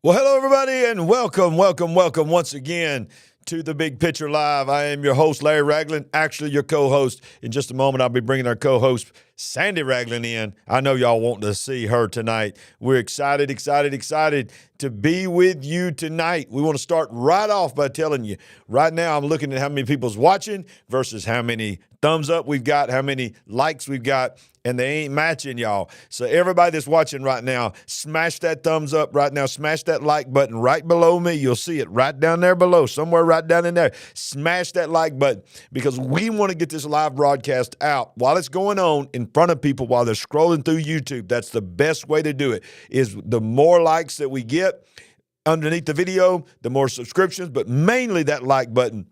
Well, hello, everybody, and welcome once again to the Big Picture Live. I am your host, Larry Ragland, actually your co-host. In just a moment, I'll be bringing our co-host, Sandy Ragland, in. I know y'all want to see her tonight. We're excited to be with you tonight. We want to start right off by telling you, right now I'm looking at how many people's watching versus how many thumbs up we've got, how many likes we've got, and they ain't matching, y'all. So everybody that's watching right now, smash that thumbs up right now. Smash that like button right below me. You'll see it right down there below, somewhere right down in there. Smash that like button because we want to get this live broadcast out while it's going on in front of people while they're scrolling through YouTube. That's the best way to do it, is the more likes that we get underneath the video, the more subscriptions, but mainly that like button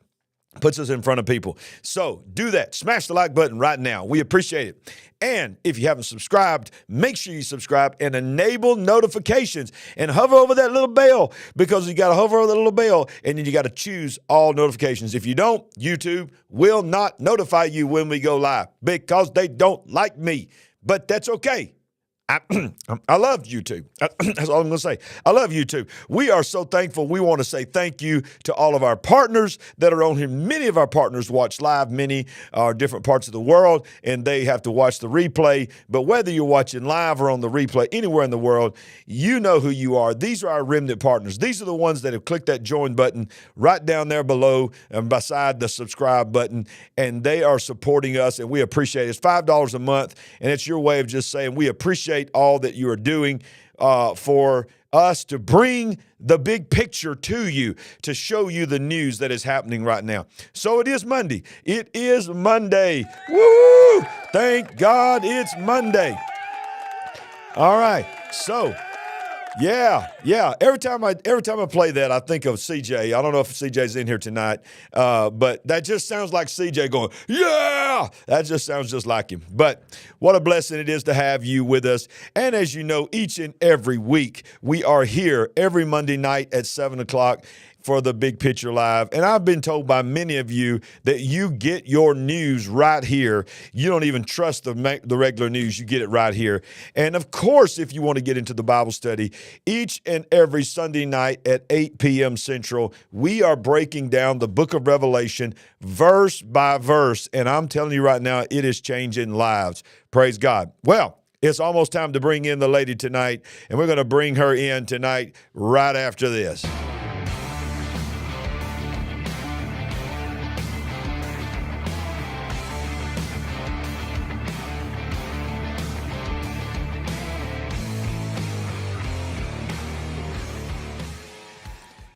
puts us in front of people. So do that. Smash the like button right now. We appreciate it. And if you haven't subscribed, make sure you subscribe and enable notifications and hover over that little bell, because you got to hover over the little bell and then you got to choose all notifications. If you don't, YouTube will not notify you when we go live because they don't like me, but that's okay. I love YouTube. That's all I'm going to say. I love YouTube. We are so thankful. We want to say thank you to all of our partners that are on here. Many of our partners watch live. Many are different parts of the world, and they have to watch the replay. But whether you're watching live or on the replay anywhere in the world, you know who you are. These are our remnant partners. These are the ones that have clicked that join button right down there below and beside the subscribe button, and they are supporting us, and we appreciate it. It's $5 a month, and it's your way of just saying we appreciate all that you are doing for us to bring the big picture to you, to show you the news that is happening right now. So it is Monday. It is Monday. Woo! Thank God it's Monday. All right. So, yeah. Every time I play that, I think of CJ. I don't know if CJ's in here tonight, but that just sounds like CJ going, yeah! That just sounds just like him. But what a blessing it is to have you with us. And as you know, each and every week, we are here every Monday night at 7 o'clock for the Big Picture Live. And I've been told by many of you that you get your news right here. You don't even trust the regular news. You get it right here. And of course, if you want to get into the Bible study, each and every Sunday night at 8 p.m. Central, we are breaking down the book of Revelation verse by verse. And I'm telling you right now, it is changing lives. Praise God. Well, it's almost time to bring in the lady tonight, and we're going to bring her in tonight right after this.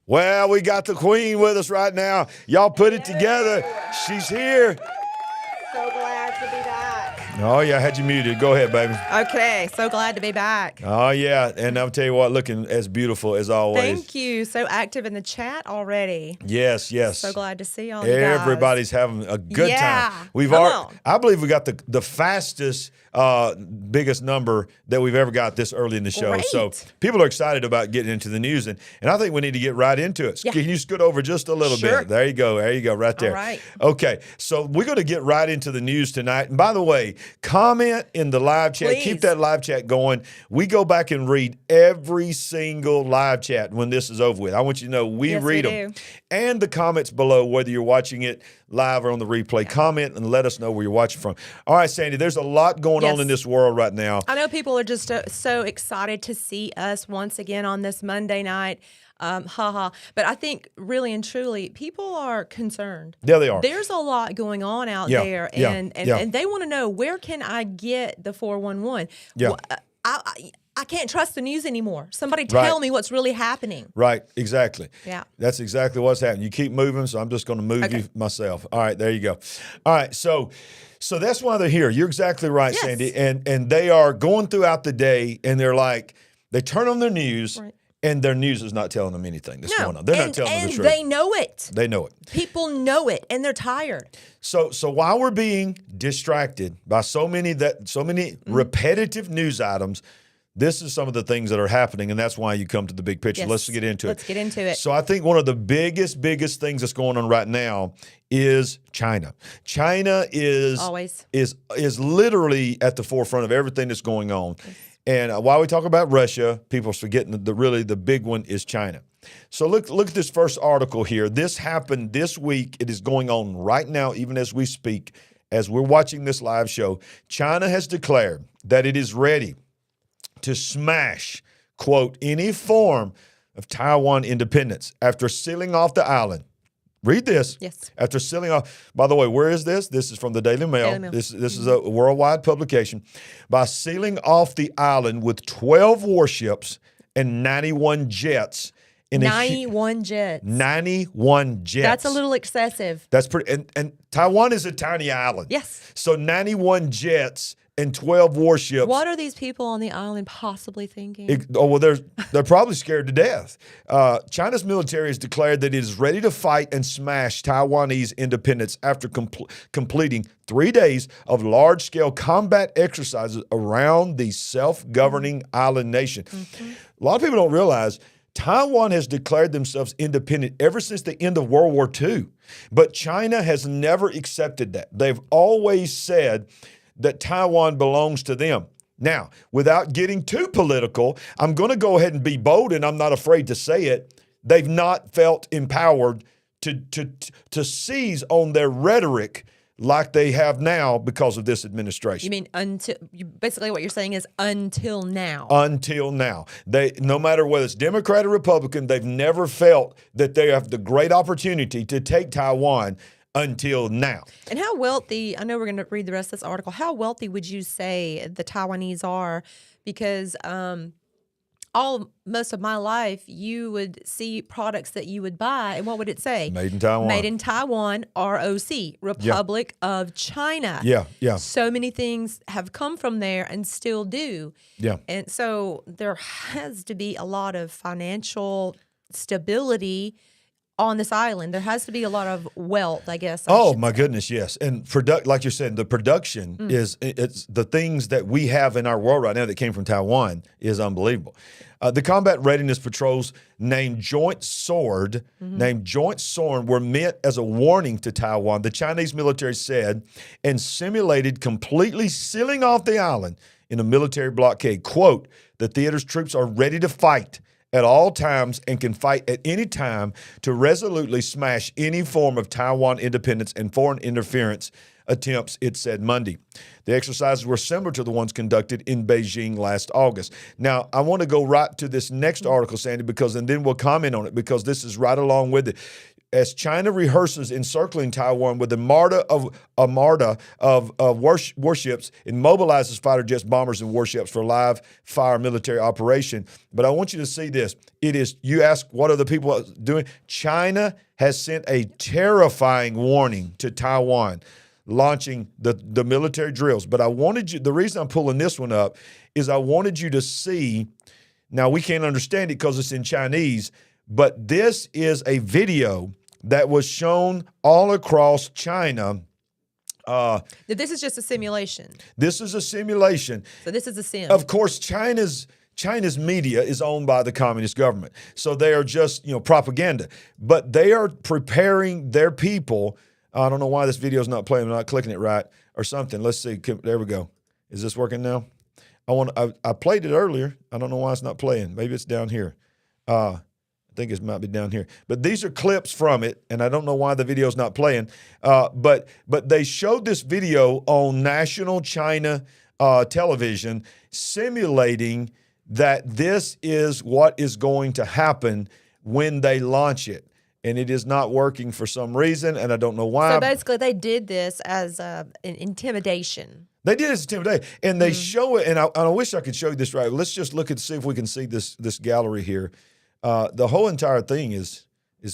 Well, we got the queen with us right now. Y'all put it together. She's here. So glad to be back. Oh, yeah, I had you muted. Go ahead, baby. Okay, so glad to be back. Oh, yeah, and I'll tell you what, looking as beautiful as always. Thank you. So active in the chat already. Yes. So glad to see all you guys. Everybody's having a good time. I believe we got the fastest, biggest number that we've ever got this early in the show. Great. So people are excited about getting into the news, and I think we need to get right into it. Yeah. Can you scoot over just a little Sure. bit? There you go, right there. All right. Okay, so we're going to get right into the news tonight. And by the way, comment in the live chat. Please. Keep that live chat going. We go back and read every single live chat when this is over with. I want you to know we read them. And the comments below, whether you're watching it live or on the replay, comment and let us know where you're watching from. All right, Sandy, there's a lot going on in this world right now. I know people are just so excited to see us once again on this Monday night. But I think really and truly, people are concerned. Yeah, they are. There's a lot going on out there, and they want to know, where can I get the 411? Yeah. I can't trust the news anymore. Somebody tell me what's really happening. Right, exactly. Yeah. That's exactly what's happening. You keep moving, so I'm just going to move you myself. All right, there you go. All right, so that's why they're here. You're exactly right, Yes. Sandy. And they are going throughout the day, and they're like, they turn on their news, and their news is not telling them anything that's going on. They're not telling them the truth. And they know it. They know it. People know it, and they're tired. So while we're being distracted by so many repetitive news items, this is some of the things that are happening, and that's why you come to the big picture. Yes. Let's get into it. Let's get into it. So I think one of the biggest things that's going on right now is China. China is literally at the forefront of everything that's going on. And while we talk about Russia, people are forgetting that really the big one is China. So look at this first article here. This happened this week. It is going on right now, even as we speak, as we're watching this live show. China has declared that it is ready to smash, quote, any form of Taiwan independence after sealing off the island. Read this. Yes. After sealing off, by the way, where is this? This is from the Daily Mail. Daily Mail. This is a worldwide publication. By sealing off the island with 12 warships and 91 jets. 91 jets. 91 jets. That's a little excessive. That's pretty. And Taiwan is a tiny island. Yes. So 91 jets and 12 warships. What are these people on the island possibly thinking? They're probably scared to death. China's military has declared that it is ready to fight and smash Taiwanese independence after completing 3 days of large-scale combat exercises around the self-governing island nation. Mm-hmm. A lot of people don't realize Taiwan has declared themselves independent ever since the end of World War II. But China has never accepted that. They've always said that Taiwan belongs to them. Now, without getting too political, I'm going to go ahead and be bold, and I'm not afraid to say it. They've not felt empowered to seize on their rhetoric like they have now because of this administration. You mean basically what you're saying is until now. Until now. No matter whether it's Democrat or Republican, they've never felt that they have the great opportunity to take Taiwan until now. And how wealthy, I know we're going to read the rest of this article, how wealthy would you say the Taiwanese are? Because most of my life, you would see products that you would buy, and what would it say? Made in Taiwan. Made in Taiwan, ROC, Republic of China. Yeah. So many things have come from there and still do. Yeah. And so there has to be a lot of financial stability on this island. There has to be a lot of wealth, I guess. My goodness, yes. And like you're saying, the production it's the things that we have in our world right now that came from Taiwan is unbelievable. The combat readiness patrols named Joint Sword were meant as a warning to Taiwan, the Chinese military said, and simulated completely sealing off the island in a military blockade. Quote, the theater's troops are ready to fight at all times and can fight at any time to resolutely smash any form of Taiwan independence and foreign interference attempts, it said Monday. The exercises were similar to the ones conducted in Beijing last August. Now, I want to go right to this next article, Sandy, and then we'll comment on it because this is right along with it. As China rehearses encircling Taiwan with a armada of warships and mobilizes fighter jets, bombers, and warships for live fire military operation. But I want you to see this. You ask, what are the people doing? China has sent a terrifying warning to Taiwan, launching the military drills. But the reason I'm pulling this one up is I wanted you to see, now we can't understand it because it's in Chinese, but this is a video that was shown all across China. This is just a simulation. This is a simulation. So this is a sim. Of course, China's media is owned by the communist government. So they are just, propaganda. But they are preparing their people. I don't know why this video is not playing. I'm not clicking it right or something. Let's see. There we go. Is this working now? I played it earlier. I don't know why it's not playing. Maybe it's down here. I think it might be down here. But these are clips from it, and I don't know why the video's not playing. But they showed this video on national China television simulating that this is what is going to happen when they launch it. And it is not working for some reason, and I don't know why. So basically they did this as an intimidation. They did it as intimidation. And they show it, and I wish I could show you this right. Let's just look and see if we can see this gallery here. The whole entire thing is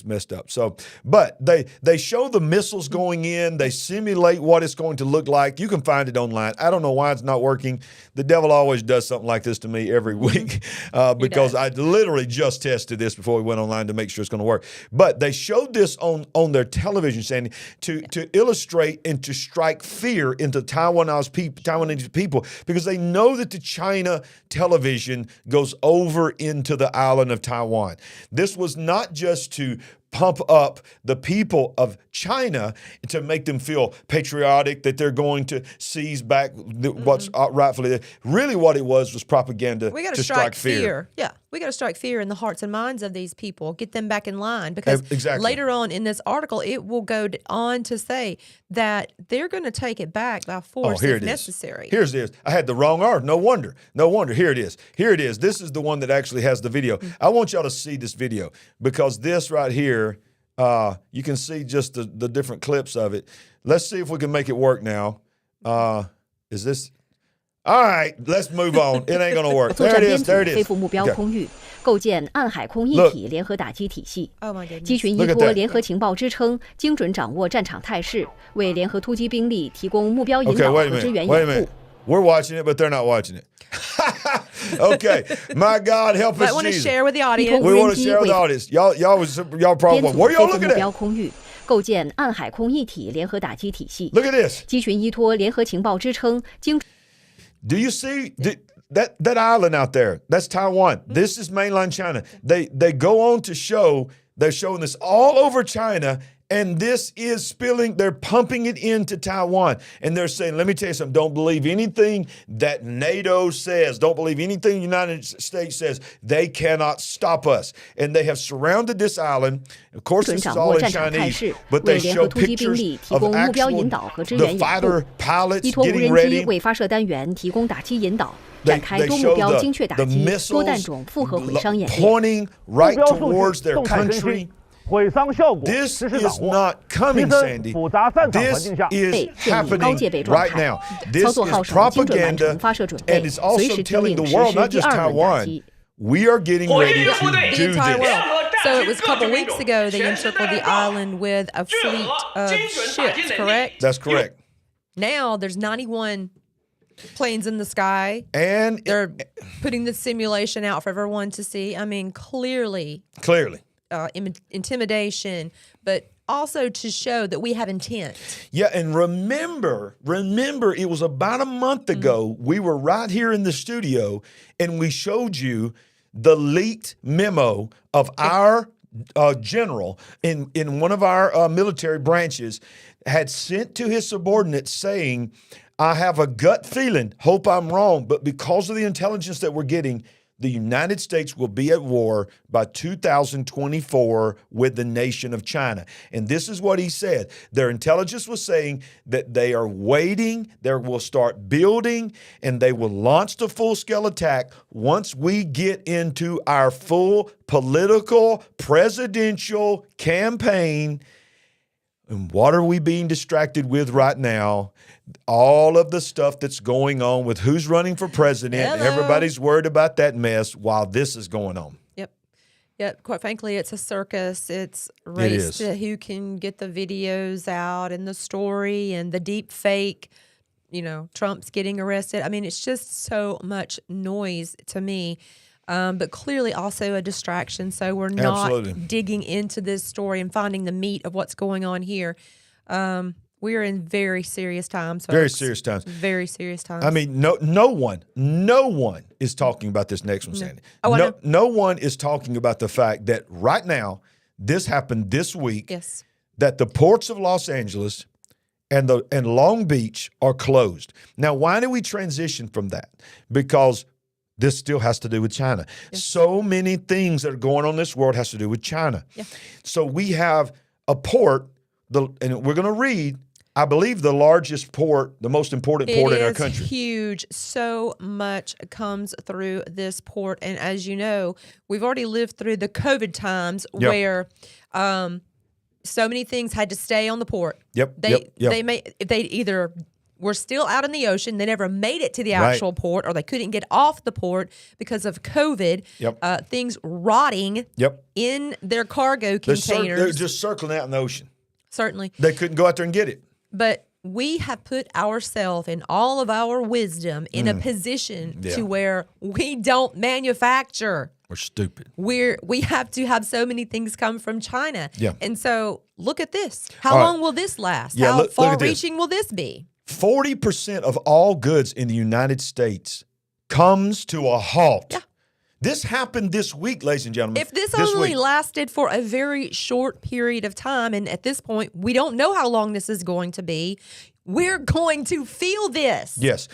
messed up. So, but they show the missiles going in. They simulate what it's going to look like. You can find it online. I don't know why it's not working. The devil always does something like this to me every week because I literally just tested this before we went online to make sure it's going to work. But they showed this on their television, Sandy, to illustrate and to strike fear into Taiwanese people because they know that the China television goes over into the island of Taiwan. This was not just to pump up the people of China to make them feel patriotic, that they're going to seize back what's rightfully there. Really what it was propaganda We got to strike fear. Yeah, we got to strike fear in the hearts and minds of these people, get them back in line. Because later on in this article, it will go on to say that they're going to take it back by force if necessary. Here's this. I had the wrong arm. No wonder. Here it is. This is the one that actually has the video. I want y'all to see this video because this right here, you can see just the different clips of it. Let's see if we can make it work now. Is this? All right, let's move on. It ain't gonna work. There it is. There it is. 恢复目标空域，构建暗海空一体联合打击体系。 Oh my goodness. 机群依托联合情报支撑，精准掌握战场态势，为联合突击兵力提供目标引导和支援掩护。 We're watching it, but they're not watching it. Okay, my God, help us, But I want to Jesus. share with the audience. We want to share with the audience. Y'all probably where y'all looking 目标 at? 空域，构建暗海空一体联合打击体系。 Look at this. 机群依托联合情报支撑，精。 Do you see that island out there? That's Taiwan. This is mainland China. They go on to show, they're showing this all over China, and this is spilling, they're pumping it into Taiwan. And they're saying, let me tell you something, don't believe anything that NATO says. Don't believe anything the United States says. They cannot stop us. And they have surrounded this island. Of course, this is all in Chinese, but they show pictures of actual the fighter pilots 依托无 getting 人机 ready. 为发射单元提供打击引导，展开 They 多 show 目标精确打 the 击、多 missiles 弹种复合毁伤演练。 pointing right 目标数 towards 据 their 动态更 country. 新，毁伤效果 This 实时 is 掌握。 not 提 coming, 升 Sandy. 复杂战场环 This 境下， is 被建立高戒备 happening 状 right 态 now. 操 This 作号 is 上精准完 propaganda, 成发射准 and 备， it's 随 also 时 telling 听 the 令实 world, 施 not 第 just 二轮打 Taiwan, 击。 we are getting ready to The do entire this. world. So it was a couple weeks ago they encircled the island with a fleet of ships, correct? That's correct. Now there's 91 planes in the sky. And They're putting the simulation out for everyone to see. I mean, clearly intimidation, but also to show that we have intent. yeah, and remember, it was about a month ago, we were right here in the studio, and we showed you the leaked memo of our general in one of our military branches had sent to his subordinates saying, I have a gut feeling, hope I'm wrong, but because of the intelligence that we're getting, the United States will be at war by 2024 with the nation of China. And this is what he said. Their intelligence was saying that they are waiting, they will start building, and they will launch the full-scale attack once we get into our full political, presidential campaign. And what are we being distracted with right now? All of the stuff that's going on with who's running for president. Hello. Everybody's worried about that mess while this is going on. Yep. Quite frankly, it's a circus. It's a race to who can get the videos out and the story and the deep fake. You know, Trump's getting arrested. I mean, it's just so much noise to me. But clearly also a distraction. So we're not digging into this story and finding the meat of what's going on here. We are in very serious times, folks. Very serious times. Very serious times. I mean, no one is talking about this next one, Sandy. No one is talking about the fact that right now, this happened this week. Yes. That the ports of Los Angeles and Long Beach are closed. Now, why do we transition from that? Because this still has to do with China. Yes. So many things that are going on in this world has to do with China. Yeah. So we have a port, and we're going to read, I believe, the largest port, the most important port in our country. It is huge. So much comes through this port. And as you know, we've already lived through the COVID times where so many things had to stay on the port. They either were still out in the ocean, they never made it to the actual port, or they couldn't get off the port because of COVID. Things rotting in their cargo containers. They're just circling out in the ocean. Certainly. They couldn't go out there and get it. But we have put ourselves in all of our wisdom in a position to where we don't manufacture. We're stupid. We have to have so many things come from China. Yeah. And so look at this. How long will this last? How far-reaching will this be? 40% of all goods in the United States comes to a halt This happened this week, ladies and gentlemen. If this only lasted for a very short period of time, and at this point, we don't know how long this is going to be, we're going to feel this. Yes.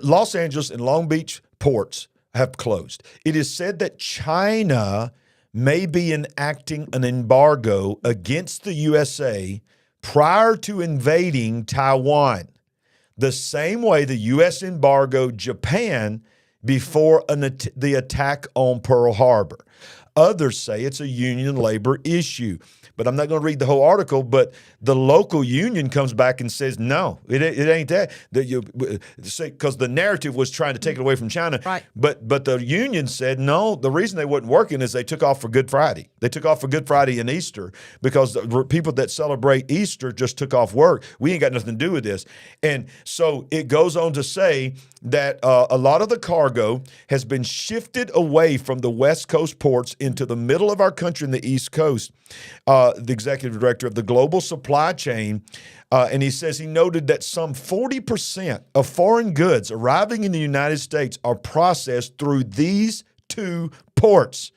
Los Angeles and Long Beach ports have closed. It is said that China may be enacting an embargo against the USA prior to invading Taiwan, the same way the U.S. embargoed Japan before the attack on Pearl Harbor. Others say it's a union labor issue. But I'm not going to read the whole article, but the local union comes back and says, no, it ain't that. Because the narrative was trying to take it away from China. Right. But the union said, no, the reason they wasn't working is they took off for Good Friday. They took off for Good Friday and Easter because the people that celebrate Easter just took off work. We ain't got nothing to do with this. And so it goes on to say that a lot of the cargo has been shifted away from the West Coast ports into the middle of our country and the East Coast. The executive director of the global supply chain, and he says he noted that some 40% of foreign goods arriving in the United States are processed through these two ports.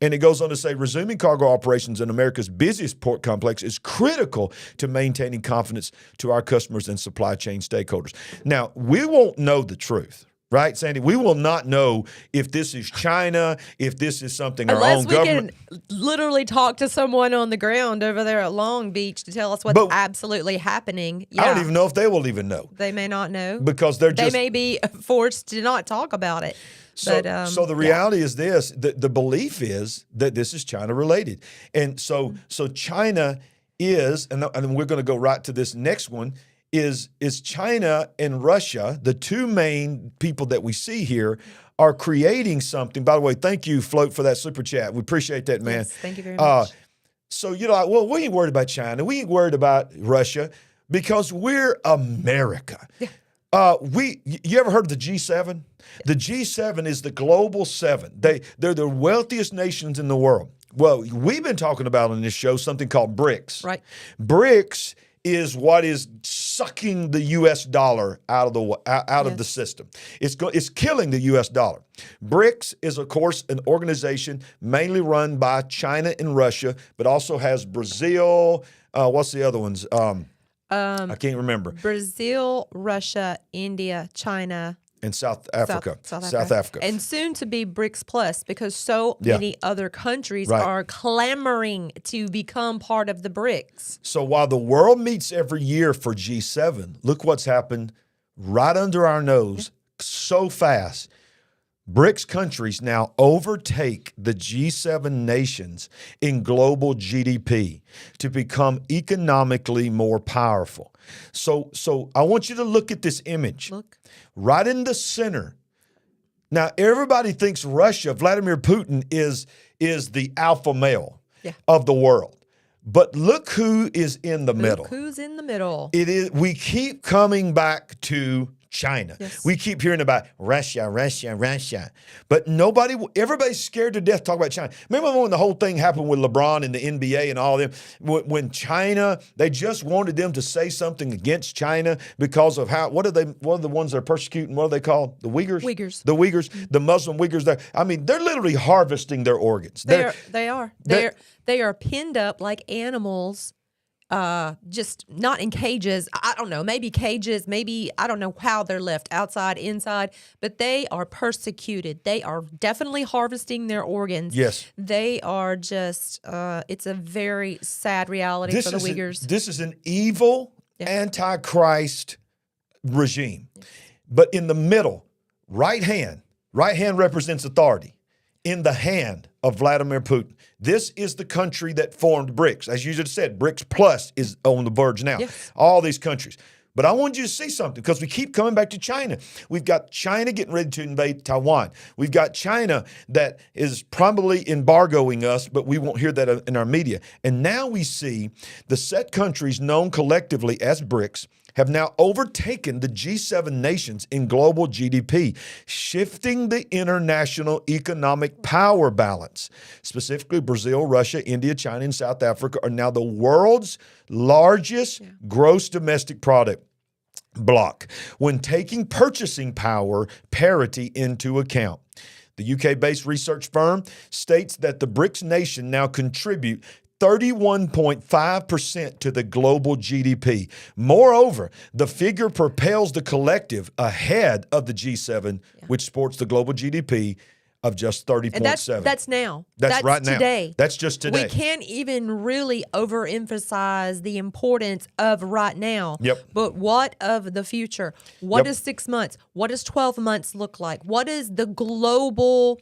And it goes on to say resuming cargo operations in America's busiest port complex is critical to maintaining confidence to our customers and supply chain stakeholders. Now, we won't know the truth. Right, Sandy? We will not know if this is China, if this is something our own government. Unless we can literally talk to someone on the ground over there at Long Beach to tell us what's absolutely happening. Yeah. I don't even know if they will even know. They may not know. Because they may be forced to not talk about it. So the reality is this, the belief is that this is China related. And so China is, and we're going to go right to this next one, is China and Russia, the two main people that we see here, are creating something. By the way, thank you, Float, for that super chat. We appreciate that, man. Yes, thank you very much. So you're like, well, we ain't worried about China. We ain't worried about Russia because we're America. Yeah. You ever heard of the G7? The G7 is the global seven. They're the wealthiest nations in the world. Well, we've been talking about on this show something called BRICS. Right. BRICS is what is sucking the U.S. dollar out of the system. It's killing the U.S. dollar. BRICS is, of course, an organization mainly run by China and Russia, but also has Brazil. What's the other ones? I can't remember. Brazil, Russia, India, China. And South Africa. South Africa. And soon to be BRICS Plus because so many other countries are clamoring to become part of the BRICS. So while the world meets every year for G7, look what's happened right under our nose so fast. BRICS countries now overtake the G7 nations in global GDP to become economically more powerful. So I want you to look at this image. Look. Right in the center. Now, everybody thinks Russia, Vladimir Putin, is the alpha male of the world. But look who is in the middle. Look who's in the middle. It is. We keep coming back to China. Yes. We keep hearing about Russia. But everybody's scared to death to talk about China. Remember when the whole thing happened with LeBron and the NBA and all of them? When China, they just wanted them to say something against China because of what are the ones that are persecuting? What are they called? The Uyghurs? Uyghurs. The Uyghurs, the Muslim Uyghurs. They're literally harvesting their organs. They are pinned up like animals. Just not in cages. I don't know, maybe cages, maybe, I don't know how they're left outside, inside, but they are persecuted. They are definitely harvesting their organs. Yes. They are just, it's a very sad reality for the Uyghurs. This is an evil antichrist regime. But in the middle, right hand represents authority. In the hand of Vladimir Putin. This is the country that formed BRICS. As you just said, BRICS Plus is on the verge now. Yes. All these countries. But I want you to see something because we keep coming back to China. We've got China getting ready to invade Taiwan. We've got China that is probably embargoing us, but we won't hear that in our media. And now we see the set countries known collectively as BRICS have now overtaken the G7 nations in global GDP, shifting the international economic power balance. Specifically, Brazil, Russia, India, China, and South Africa are now the world's largest gross domestic product block when taking purchasing power parity into account. the UK-based research firm, states that the BRICS nation now contribute 31.5% to the global GDP. Moreover, the figure propels the collective ahead of the G7, which sports the global GDP of just 30.7. That's now. That's right now. Today. That's just today. We can't even really overemphasize the importance of right now. Yep. But what of the future? What does 6 months? What does 12 months look like? What is the global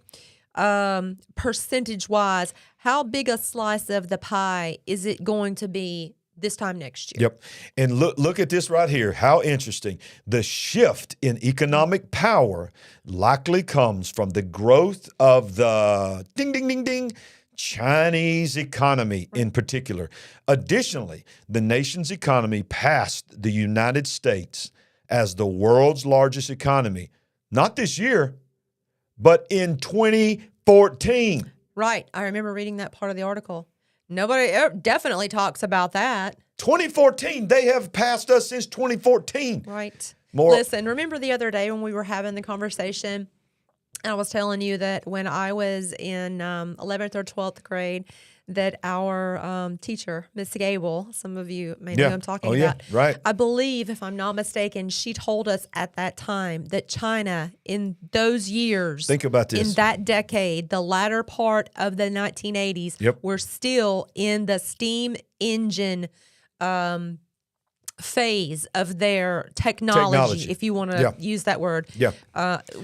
percentage-wise? How big a slice of the pie is it going to be this time next year? Yep. And look at this right here. How interesting. The shift in economic power likely comes from the growth of the ding, ding, ding, ding, Chinese economy in particular. Additionally, the nation's economy passed the United States as the world's largest economy, not this year, but in 2014. Right. I remember reading that part of the article. Nobody definitely talks about that. 2014, they have passed us since 2014. Right. More. Listen, remember the other day when we were having the conversation, and I was telling you that when I was in 11th or 12th grade, that our teacher, Miss Gable, some of you may know who I'm talking about. Right. I believe, if I'm not mistaken, she told us at that time that China, in those years, think about this, in that decade, the latter part of the 1980s, were still in the steam engine phase of their technology, if you want to use that word,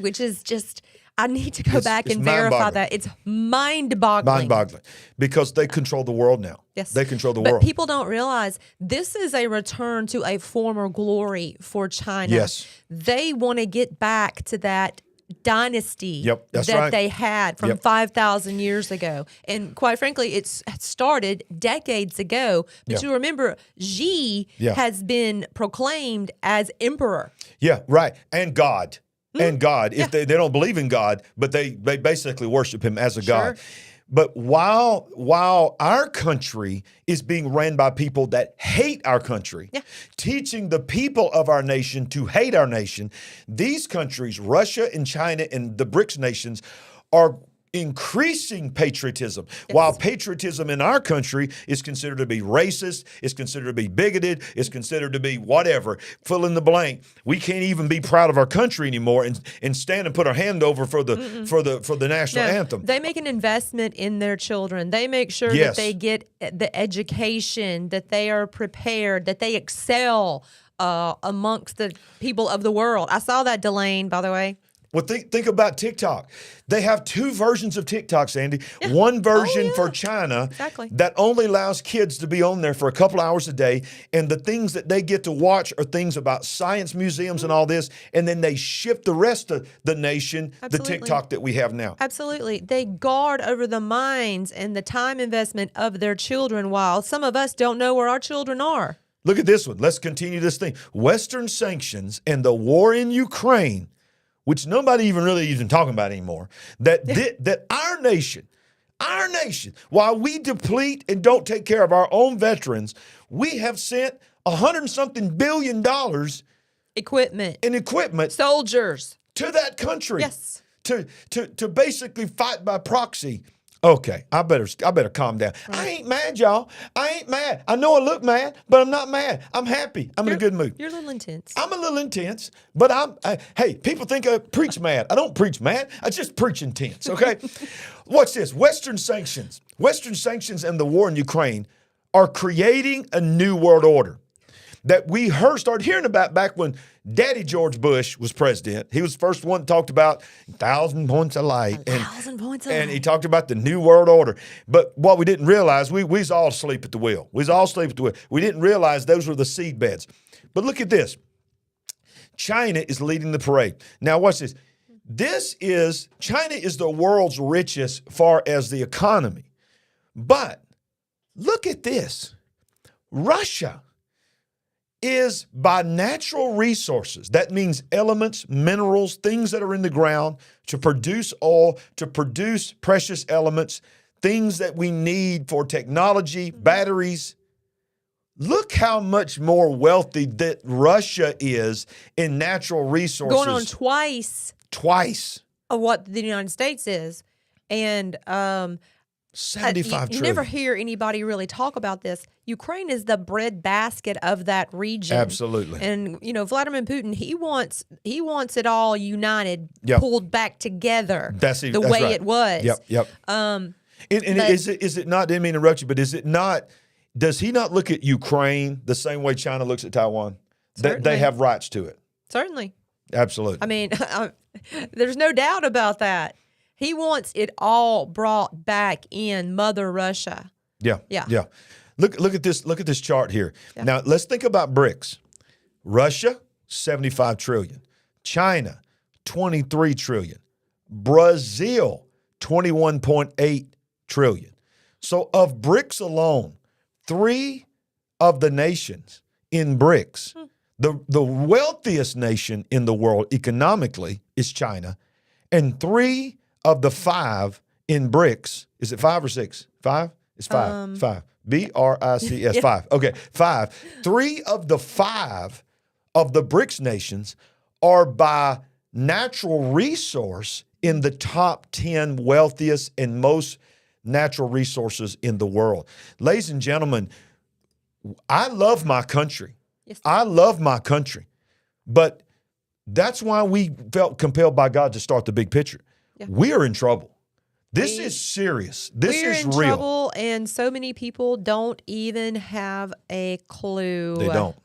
which is just... I need to go back and verify that. It's mind-boggling. Mind-boggling. Because they control the world now. Yes. They control the world. But people don't realize this is a return to a former glory for China. Yes. They want to get back to that dynasty that they had from 5,000 years ago. And quite frankly, it started decades ago. But you remember, Xi has been proclaimed as emperor. Yeah, right. And God. And God, if they don't believe in God, but they basically worship him as a God. But while our country is being ran by people that hate our country, teaching the people of our nation to hate our nation, these countries, Russia and China and the BRICS nations, are increasing patriotism. While patriotism in our country is considered to be racist, is considered to be bigoted, is considered to be whatever, fill in the blank. We can't even be proud of our country anymore and stand and put our hand over for the national anthem. They make an investment in their children. They make sure that they get the education, that they are prepared, that they excel amongst the people of the world. I saw that, Delane, by the way. Well, think about TikTok. They have two versions of TikTok, Sandy. One version for China that only allows kids to be on there for a couple hours a day, and the things that they get to watch are things about science museums and all this, and then they ship the rest of the nation the TikTok that we have now. Absolutely. They guard over the minds and the time investment of their children, while some of us don't know where our children are. Look at this one. Let's continue this thing. Western sanctions and the war in Ukraine, which nobody even talking about anymore, that our nation, while we deplete and don't take care of our own veterans, we have sent $100-something billion equipment, soldiers to that country. Yes. To basically fight by proxy. Okay, I better calm down. Right. I ain't mad, y'all. I ain't mad. I know I look mad, but I'm not mad. I'm happy. I'm in a good mood. You're a little intense. I'm a little intense, but hey, people think I preach mad. I don't preach mad. I just preach intense, okay? Watch this. Western sanctions and the war in Ukraine are creating a new world order that we started hearing about back when Daddy George Bush was president. He was the first one that talked about 1,000 points of light. And he talked about the New World Order. But what we didn't realize, we was all asleep at the wheel. We didn't realize those were the seed beds. But look at this. China is leading the parade. Now watch this. China is the world's richest far as the economy. But look at this. Russia is by natural resources. That means elements, minerals, things that are in the ground to produce oil, to produce precious elements, things that we need for technology, batteries. Look how much more wealthy that Russia is in natural resources. Going on twice. of what the United States is. And 75 you trillion. never hear anybody really talk about this. Ukraine is the breadbasket of that region. Absolutely. And Vladimir Putin, he wants it all united, Yep. pulled back together That's the way right. it was. Yep. And is it not? Didn't mean to interrupt you, but is it not? Does he not look at Ukraine the same way China looks at Taiwan? They have rights to it. Certainly. Absolutely. I mean, there's no doubt about that. He wants it all brought back in Mother Russia. Yeah. Look at this. Look at this chart here. Yeah. Now let's think about BRICS. Russia, 75 trillion. China, 23 trillion. Brazil, 21.8 trillion. So of BRICS alone, 3 of the nations in BRICS, the wealthiest nation in the world economically is China, and 3 of the 5 in BRICS, is it 5 or 6? 5? It's 5. 5. BRICS, 5. Okay, 5. 3 of the 5 of the BRICS nations are by natural resource in the top 10 wealthiest and most natural resources in the world. Ladies and gentlemen, I love my country. Yes. I love my country. But that's why we felt compelled by God to start the big picture. Yeah. We are in trouble. This is serious. This is real. We're in trouble, and so many people don't even have a clue.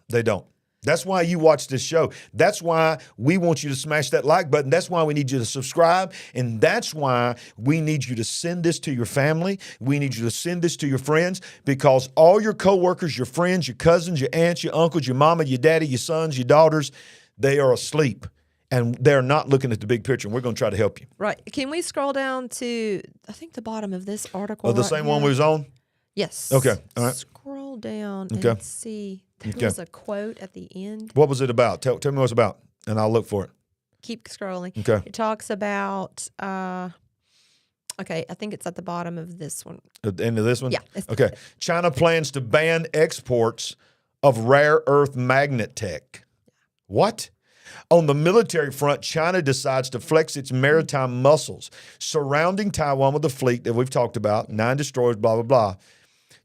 They don't. That's why you watch this show. That's why we want you to smash that like button. That's why we need you to subscribe. And that's why we need you to send this to your family. We need you to send this to your friends, because all your coworkers, your friends, your cousins, your aunts, your uncles, your mama, your daddy, your sons, your daughters, they are asleep. And they're not looking at the big picture, and we're going to try to help you. Right. Can we scroll down to, I think, the bottom of this article? The same one we was on? Yes. Okay. All right. Scroll down and see. There was a quote at the end. What was it about? Tell me what it's about, and I'll look for it. Keep scrolling. Okay. It talks about, I think it's at the bottom of this one. At the end of this one? Yeah. Okay. China plans to ban exports of rare earth magnet tech. What? On the military front, China decides to flex its maritime muscles, surrounding Taiwan with a fleet that we've talked about, 9 destroyers, blah, blah, blah.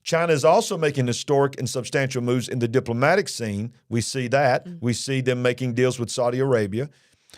China is also making historic and substantial moves in the diplomatic scene. We see that. We see them making deals with Saudi Arabia.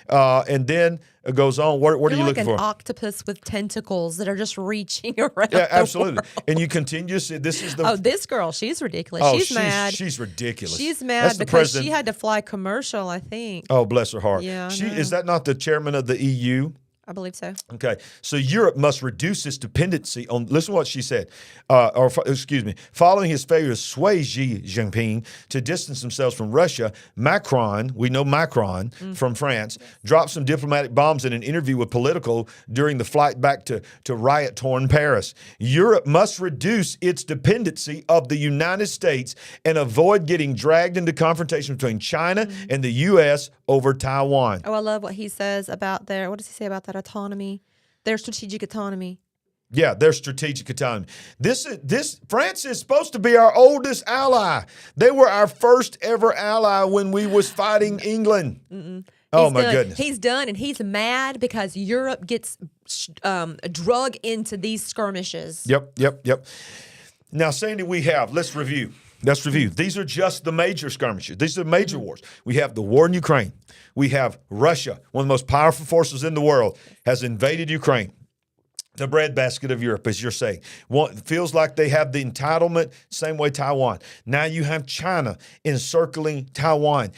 And then it goes on. What are you looking for? Like an octopus with tentacles that are just reaching around. Yeah, absolutely. The world. And you continue to see this is the. Oh, this girl, she's ridiculous. She's mad. She's ridiculous. She's mad because she had to fly commercial, I think. Oh, bless her heart. Yeah, is that not the chairman of the EU? I believe so. Okay. So Europe must reduce its dependency on, listen to what she said, following his failure to sway Xi Jinping to distance themselves from Russia, Macron, we know Macron from France, dropped some diplomatic bombs in an interview with Politico during the flight back to riot-torn Paris. Europe must reduce its dependency of the United States and avoid getting dragged into confrontation between China and the U.S. over Taiwan. Oh, I love what he says about what does he say about that autonomy? Their strategic autonomy. Yeah, their strategic autonomy. France is supposed to be our oldest ally. They were our first ever ally when we was fighting England. Oh, my goodness. He's done, and he's mad because Europe gets drug into these skirmishes. Yep. Now, Sandy, let's review. These are just the major skirmishes. These are the major wars. We have the war in Ukraine. We have Russia, one of the most powerful forces in the world, has invaded Ukraine. The breadbasket of Europe, as you're saying. Feels like they have the entitlement, same way Taiwan. Now you have China encircling Taiwan,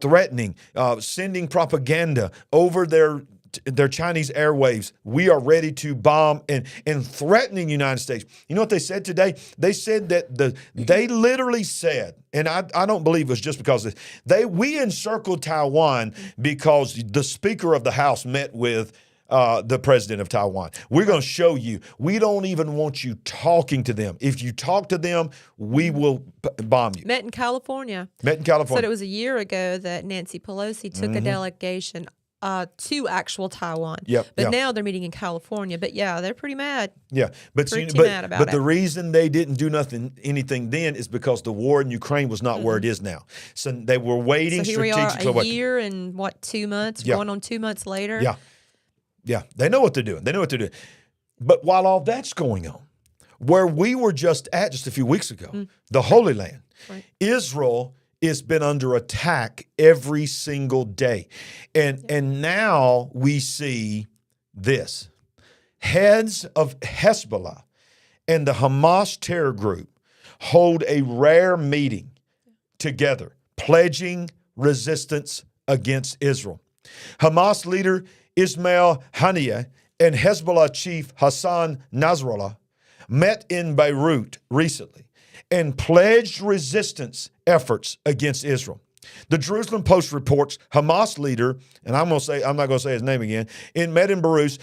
threatening, sending propaganda over their Chinese airwaves. We are ready to bomb and threatening the United States. You know what they said today? They said that they literally said, and I don't believe it was just because of this, we encircled Taiwan because the Speaker of the House met with the president of Taiwan. We're going to show you. We don't even want you talking to them. If you talk to them, we will bomb you. Met in California. Said it was a year ago that Nancy Pelosi took a delegation to actual Taiwan. But now they're meeting in California. But yeah, they're pretty mad. Yeah, but mad about it. The reason they didn't do anything then is because the war in Ukraine was not where it is now. So they were waiting strategically. So here we are, a year and 2 months, going on 2 months later. Yeah. Yeah, they know what they're doing. They know what they're doing. But while all that's going on, where we were just at just a few weeks ago, the Holy Land, right. Israel has been under attack every single day. And now we see this. Heads of Hezbollah and the Hamas terror group hold a rare meeting together, pledging resistance against Israel. Hamas leader Ismail Haniyeh and Hezbollah chief Hassan Nasrallah met in Beirut recently and pledged resistance efforts against Israel. The Jerusalem Post reports Hamas leader, and I'm not going to say his name again, met in Beirut,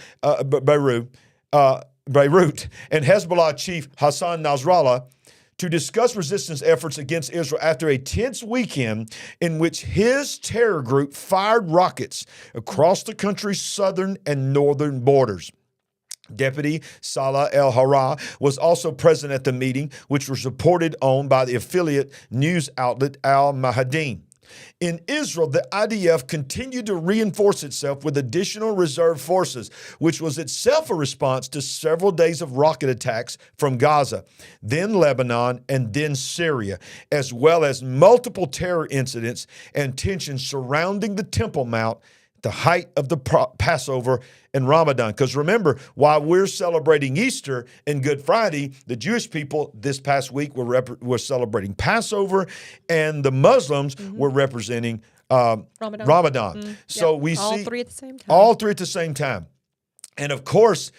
and Hezbollah chief Hassan Nasrallah to discuss resistance efforts against Israel after a tense weekend in which his terror group fired rockets across the country's southern and northern borders. Deputy Salah El-Hara was also present at the meeting, which was reported on by the affiliate news outlet Al-Mahadin. In Israel, the IDF continued to reinforce itself with additional reserve forces, which was itself a response to several days of rocket attacks from Gaza, then Lebanon, and then Syria, as well as multiple terror incidents and tensions surrounding the Temple Mount, the height of the Passover and Ramadan. Because remember, while we're celebrating Easter and Good Friday, the Jewish people this past week were celebrating Passover, and the Muslims were representing Ramadan. So we see all three at the same time. All three at the same time. And of course,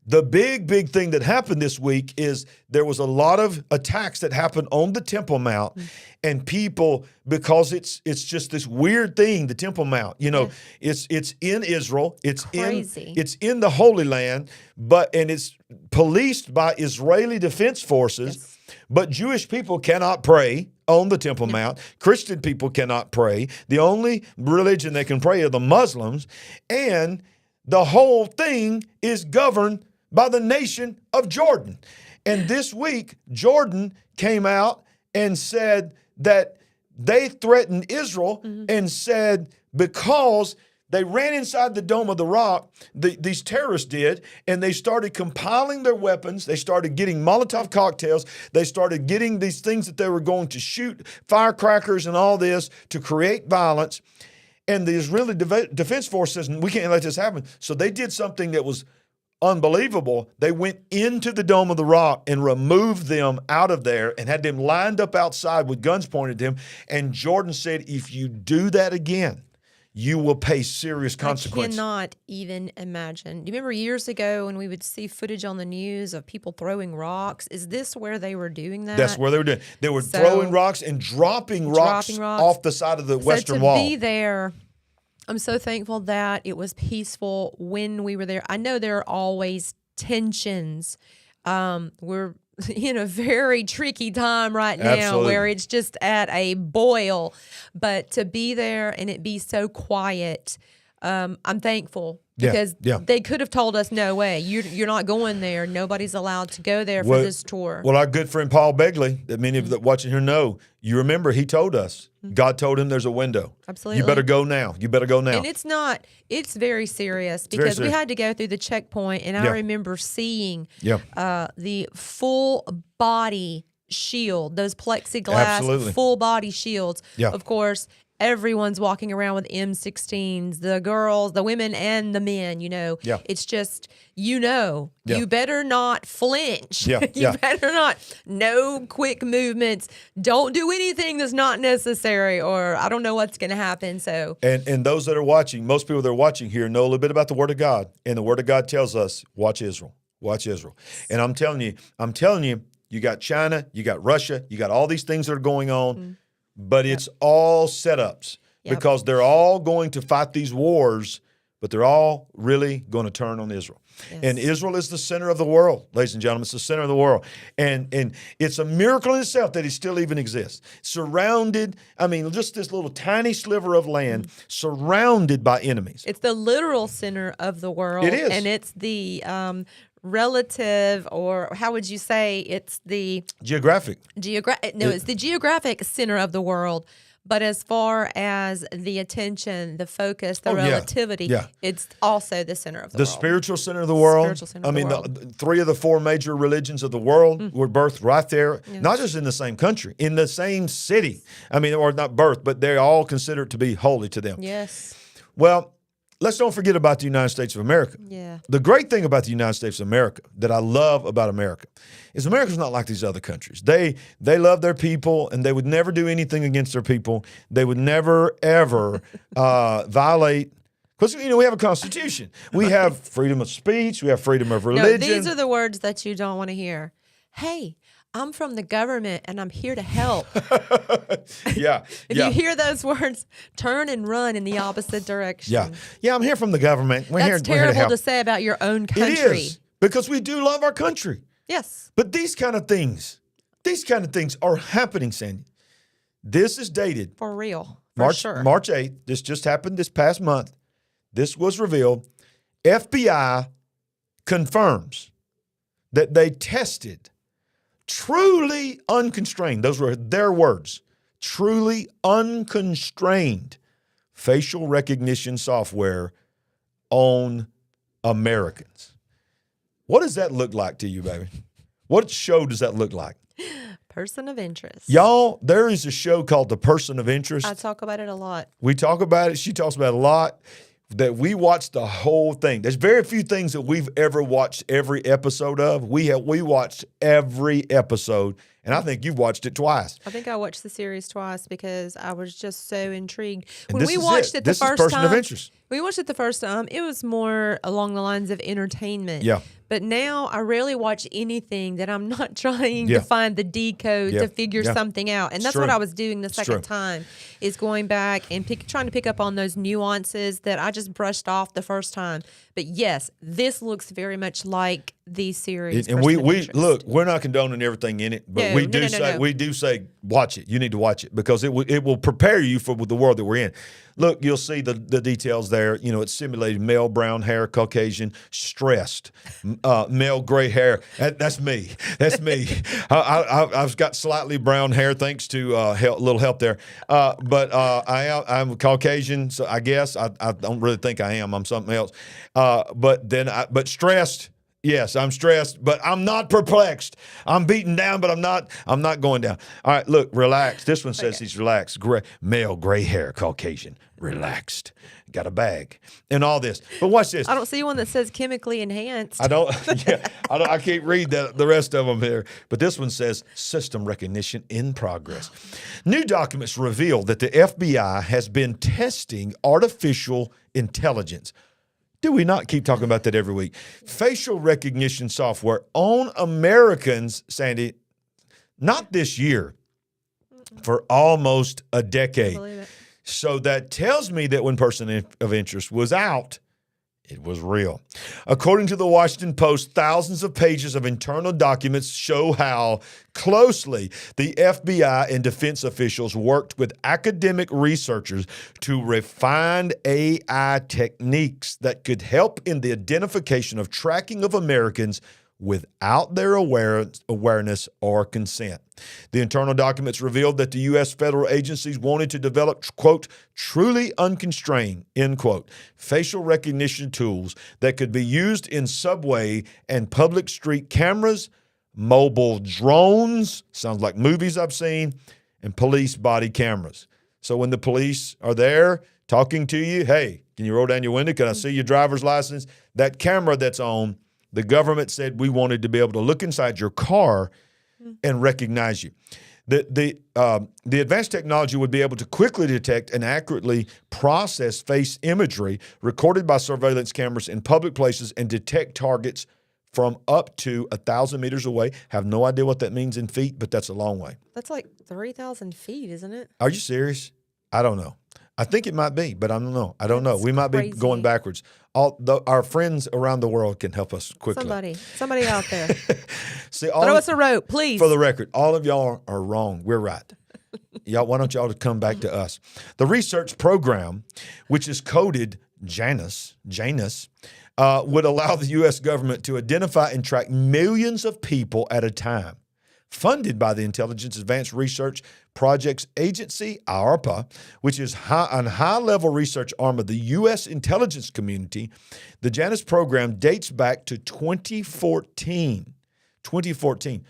the big thing that happened this week is there was a lot of attacks that happened on the Temple Mount, and people, because it's just this weird thing, the Temple Mount, it's in Israel, it's crazy. It's in the Holy Land, and it's policed by Israeli defense forces, but Jewish people cannot pray on the Temple Mount. Christian people cannot pray. The only religion they can pray are the Muslims, and the whole thing is governed by the nation of Jordan. And this week, Jordan came out and said that they threatened Israel and said because they ran inside the Dome of the Rock, these terrorists did, and they started compiling their weapons. They started getting Molotov cocktails. They started getting these things that they were going to shoot, firecrackers and all this to create violence. And the Israeli Defense Force says, we can't let this happen. So they did something that was unbelievable. They went into the Dome of the Rock and removed them out of there and had them lined up outside with guns pointed at them. And Jordan said, if you do that again, you will pay serious consequences. I cannot even imagine. Do you remember years ago when we would see footage on the news of people throwing rocks? Is this where they were doing that? That's where they were doing. They were throwing rocks and dropping rocks off the side of the western wall. To be there, I'm so thankful that it was peaceful when we were there. I know there are always tensions. We're in a very tricky time right now where it's just at a boil. But to be there and it be so quiet, I'm thankful. Because they could have told us, no way, you're not going there. Nobody's allowed to go there for this tour. Well, our good friend Paul Begley, that many of you watching here know, you remember he told us, God told him there's a window. Absolutely. You better go now. You better go now. And it's very serious because we had to go through the checkpoint, and I remember seeing the full body shield, those plexiglass full body shields. Of course, everyone's walking around with M16s, the girls, the women, and the men, It's just, you better not flinch. You better not, no quick movements. Don't do anything that's not necessary, or I don't know what's going to happen. So, and those that are watching, most people that are watching here know a little bit about the Word of God. And the Word of God tells us, watch Israel. Watch Israel. And I'm telling you, you got China, you got Russia, you got all these things that are going on. But it's all setups because they're all going to fight these wars, but they're all really going to turn on Israel. And Israel is the center of the world, ladies and gentlemen. It's the center of the world. And it's a miracle in itself that it still even exists. Surrounded, just this little tiny sliver of land surrounded by enemies. It's the literal center of the world. It is. And it's the relative, or how would you say, it's the geographic. It's the geographic center of the world, But as far as the attention, the focus, the relativity, it's also the center of the world. The spiritual center of the world. Spiritual center of the world. The 3 of the 4 major religions of the world were birthed right there, not just in the same country, in the same city. I mean, or not birthed, but they're all considered to be holy to them. Yes. Well, let's don't forget about the United States of America. Yeah. The great thing about the United States of America that I love about America is America's not like these other countries. They love their people, and they would never do anything against their people. They would never, ever violate. Because, we have a constitution. We have freedom of speech. We have freedom of religion. No, these are the words that you don't want to hear. Hey, I'm from the government and I'm here to help. If you hear those words, turn and run in the opposite direction. Yeah, I'm here from the government. We're That's here to terrible help. to say about your own country. It is, because we do love our country. Yes. But these kind of things are happening, Sandy. This is dated. For real. March 8th. This just happened this past month. This was revealed. FBI confirms that they tested truly unconstrained, those were their words, truly unconstrained facial recognition software on Americans. What does that look like to you, baby? What show does that look like? Person of interest. Y'all, there is a show called The Person of Interest. I talk about it a lot. We talk about it. She talks about it a lot. That we watched the whole thing. There's very few things that we've ever watched every episode of. We watched every episode, and I think you've watched it twice. I think I watched the series twice because I was just so intrigued. When we watched it the first time, of interest. We watched it the first time. It was more along the lines of entertainment. Yeah. But now I rarely watch anything that I'm not trying to find the decode to figure something out. And that's what I was doing the second time, is going back and trying to pick up on those nuances that I just brushed off the first time. But yes, this looks very much like the series. And we look, we're not condoning everything in it, but we do say watch it. You need to watch it because it will prepare you for the world that we're in. Look, you'll see the details there. It's simulated male brown hair, Caucasian, stressed, male gray hair. That's me. That's me. I've got slightly brown hair thanks to a little help there. But I'm Caucasian, so I guess I don't really think I am. I'm something else. But stressed. Yes, I'm stressed, but I'm not perplexed. I'm beaten down, but I'm not going down. All right, look, relax. This one says he's relaxed. Male, gray hair, Caucasian, relaxed. Got a bag and all this. But watch this. I don't see one that says chemically enhanced. I can't read the rest of them here. But this one says system recognition in progress. New documents reveal that the FBI has been testing artificial intelligence. Do we not keep talking about that every week? Facial recognition software on Americans, Sandy, not this year, for almost a decade. I believe it. So that tells me that when Person of Interest was out, it was real. According to the Washington Post, thousands of pages of internal documents show how closely the FBI and defense officials worked with academic researchers to refine AI techniques that could help in the identification of tracking of Americans without their awareness or consent. The internal documents revealed that the U.S. federal agencies wanted to develop, quote, truly unconstrained, end quote, facial recognition tools that could be used in subway and public street cameras, mobile drones, sounds like movies I've seen, and police body cameras. So when the police are there talking to you, hey, can you roll down your window? Can I see your driver's license? That camera that's on, the government said we wanted to be able to look inside your car and recognize you. The advanced technology would be able to quickly detect and accurately process face imagery recorded by surveillance cameras in public places and detect targets from up to 1,000 meters away. Have no idea what that means in feet, but that's a long way. That's like 3,000 feet, isn't it? Are you serious? I don't know. I think it might be, but I don't know. That's We might be going backwards. Our friends around the world can help us quickly. Somebody out there. See, throw us a rope, please. For the record, all of y'all are wrong. We're right. Why don't y'all come back to us? The research program, which is coded Janus, would allow the U.S. government to identify and track millions of people at a time. funded by the Intelligence Advanced Research Projects Agency, ARPA, which is a high-level research arm of the U.S. intelligence community. The Janus program dates back to 2014. 2014.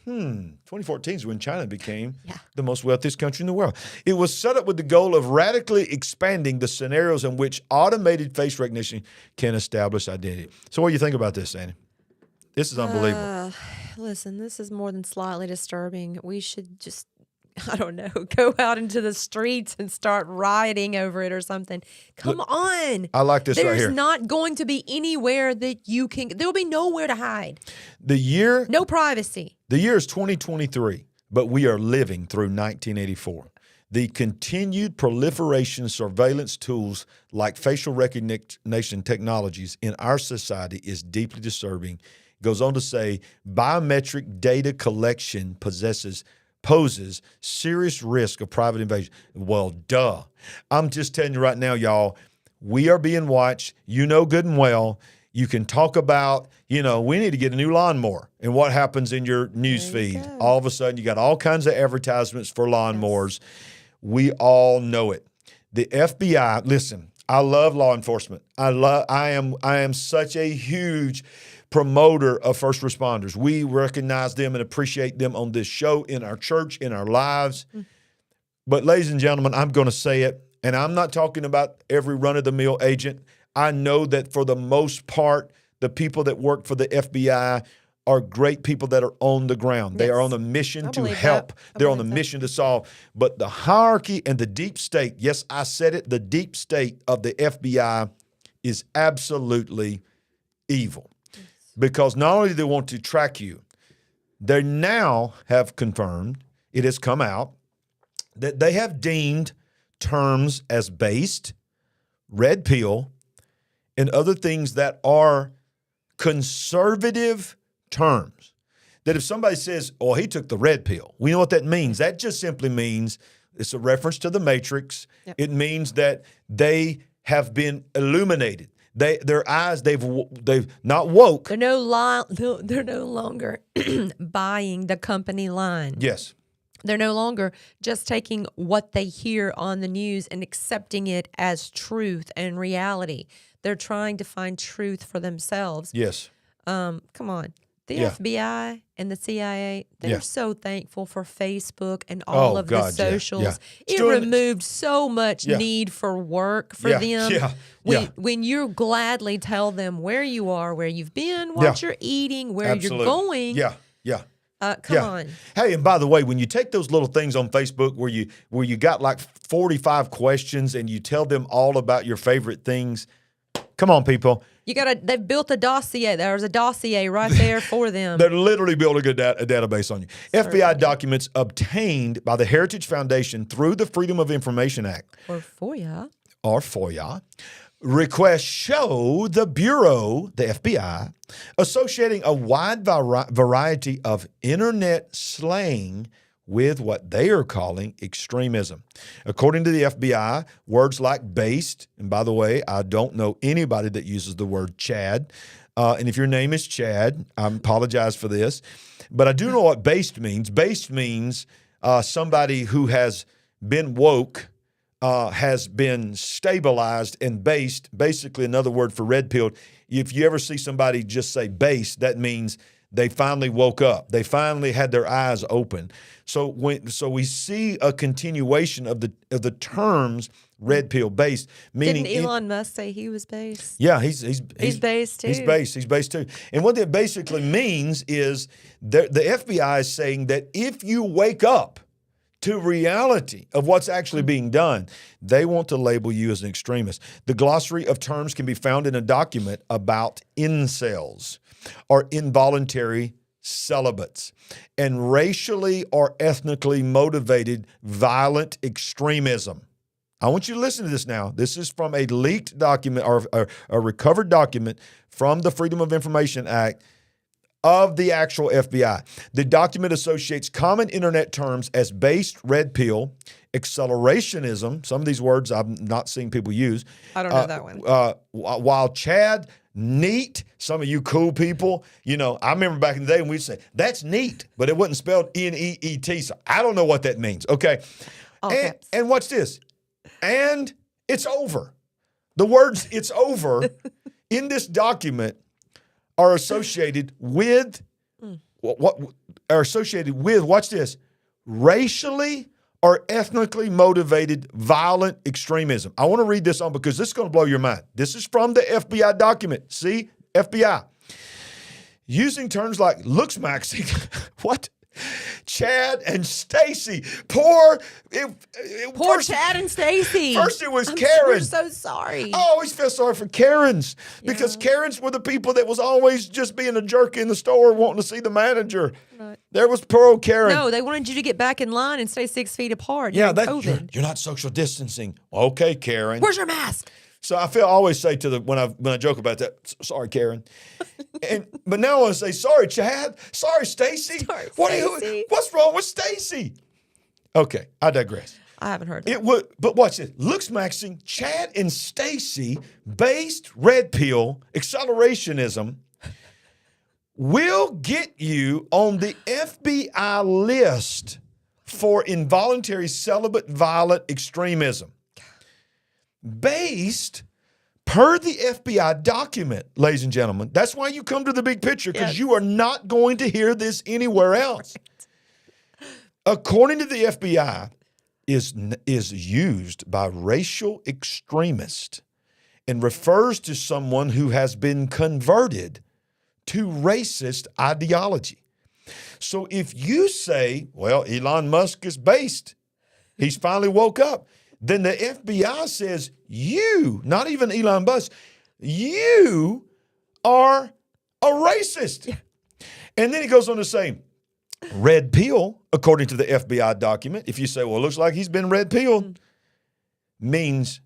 2014 is when China became the most wealthiest country in the world. It was set up with the goal of radically expanding the scenarios in which automated face recognition can establish identity. So what do you think about this, Sandy? This is unbelievable. Listen, this is more than slightly disturbing. We should just, I don't know, go out into the streets and start rioting over it or something. Come on. I like this right here. There's not going to be anywhere that you can, there'll be nowhere to hide. No privacy. The year is 2023, but we are living through 1984. The continued proliferation of surveillance tools like facial recognition technologies in our society is deeply disturbing. It goes on to say, biometric data collection poses serious risk of private invasion. Well, duh. I'm just telling you right now, y'all, we are being watched. You know good and well. You can talk about, we need to get a new lawnmower. And what happens in your news feed? All of a sudden, you got all kinds of advertisements for lawnmowers. Yes. We all know it. The FBI, listen, I love law enforcement. I am such a huge promoter of first responders. We recognize them and appreciate them on this show, in our church, in our lives. But ladies and gentlemen, I'm going to say it, and I'm not talking about every run-of-the-mill agent. I know that for the most part, the people that work for the FBI are great people that are on the ground. They are on a mission to help. They're on a mission to solve. But the hierarchy and the deep state, yes, I said it, the deep state of the FBI is absolutely evil. Because not only do they want to track you, they now have confirmed, it has come out, that they have deemed terms as based, red pill, and other things that are conservative terms. That if somebody says, oh, he took the red pill, we know what that means. That just simply means it's a reference to the Matrix. Yep. It means that they have been illuminated. Their eyes, they've not woke. They're no longer buying the company line. Yes. They're no longer just taking what they hear on the news and accepting it as truth and reality. They're trying to find truth for themselves. Yes. Come on. The FBI and the CIA, they're so thankful for Facebook and all of the socials. It removed so much need for work for them. When you gladly tell them where you are, where you've been, what you're eating, where you're going. Come on. Hey, and by the way, when you take those little things on Facebook where you got like 45 questions and you tell them all about your favorite things, come on, people. They've built a dossier. There's a dossier right there for them. They're literally building a database on you. Certainly. FBI documents obtained by the Heritage Foundation through the Freedom of Information Act. Or FOIA. Requests show the Bureau, the FBI, associating a wide variety of internet slang with what they are calling extremism. According to the FBI, words like based, and by the way, I don't know anybody that uses the word Chad, and if your name is Chad, I apologize for this, but I do know what based means. Based means somebody who has been woke, has been stabilized, and based, basically another word for red pilled. If you ever see somebody just say based, that means they finally woke up. They finally had their eyes open. So we see a continuation of the terms red pill based, meaning didn't Elon Musk say he was based? Yeah, he's based too. He's based too. And what that basically means is the FBI is saying that if you wake up to reality of what's actually being done, they want to label you as an extremist. The glossary of terms can be found in a document about incels, or involuntary celibates, and racially or ethnically motivated violent extremism. I want you to listen to this now. This is from a leaked document or a recovered document from the Freedom of Information Act of the actual FBI. The document associates common internet terms as based, red pill, accelerationism, some of these words I'm not seeing people use. I don't know that one. While Chad, neat, some of you cool people, you know, I remember back in the day when we'd say, that's neat, but it wasn't spelled N-E-E-T. So I don't know what that means. Okay. And watch this. And it's over. The words "it's over" in this document are associated with what are associated with, watch this, racially or ethnically motivated violent extremism. I want to read this on because this is going to blow your mind. This is from the FBI document. See, FBI. Using terms like looks maxing, what? Chad and Stacy. Poor Chad and Stacy. First it was Karen. We're so sorry. I always feel sorry for Karens because Karens were the people that was always just being a jerk in the store wanting to see the manager. Right. There was poor old Karen. No, they wanted you to get back in line and stay 6 feet apart. Yeah, you're not social distancing. Okay, Karen. Where's your mask? So I always say to when I joke about that, sorry, Karen. But now I want to say, sorry, Chad. Sorry, Stacy. What's wrong with Stacy? Okay, I digress. I haven't heard that. But watch this. Looks maxing, Chad and Stacy based red pill accelerationism will get you on the FBI list for involuntary celibate violent extremism. Based per the FBI document, ladies and gentlemen. That's why you come to the big picture, because you are not going to hear this anywhere else. Right. According to the FBI, is used by racial extremists and refers to someone who has been converted to racist ideology. So if you say, well, Elon Musk is based, he's finally woke up, then the FBI says you, not even Elon Musk, you are a racist. Yeah. And then he goes on to say, red pill, according to the FBI document, if you say, well, it looks like he's been red pilled, means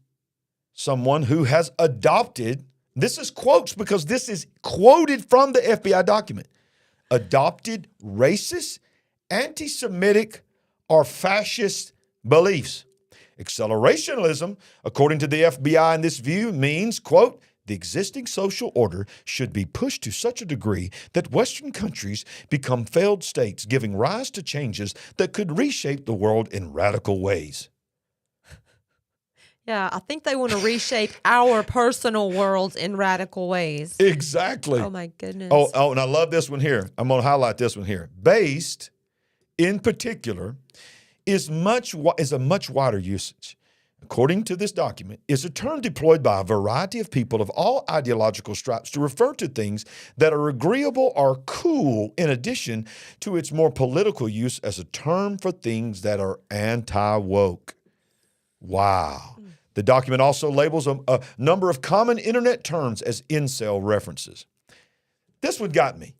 someone who has adopted, this is quotes because this is quoted from the FBI document, adopted racist, anti-Semitic, or fascist beliefs. Accelerationism, according to the FBI in this view, means, quote, the existing social order should be pushed to such a degree that Western countries become failed states, giving rise to changes that could reshape the world in radical ways. Yeah, I think they want to reshape our personal worlds in radical ways. Exactly. Oh, my goodness. Oh, and I love this one here. I'm going to highlight this one here. Based, in particular, is a much wider usage. According to this document, is a term deployed by a variety of people of all ideological stripes to refer to things that are agreeable or cool, in addition to its more political use as a term for things that are anti-woke. Wow. The document also labels a number of common internet terms as incel references. This one got me.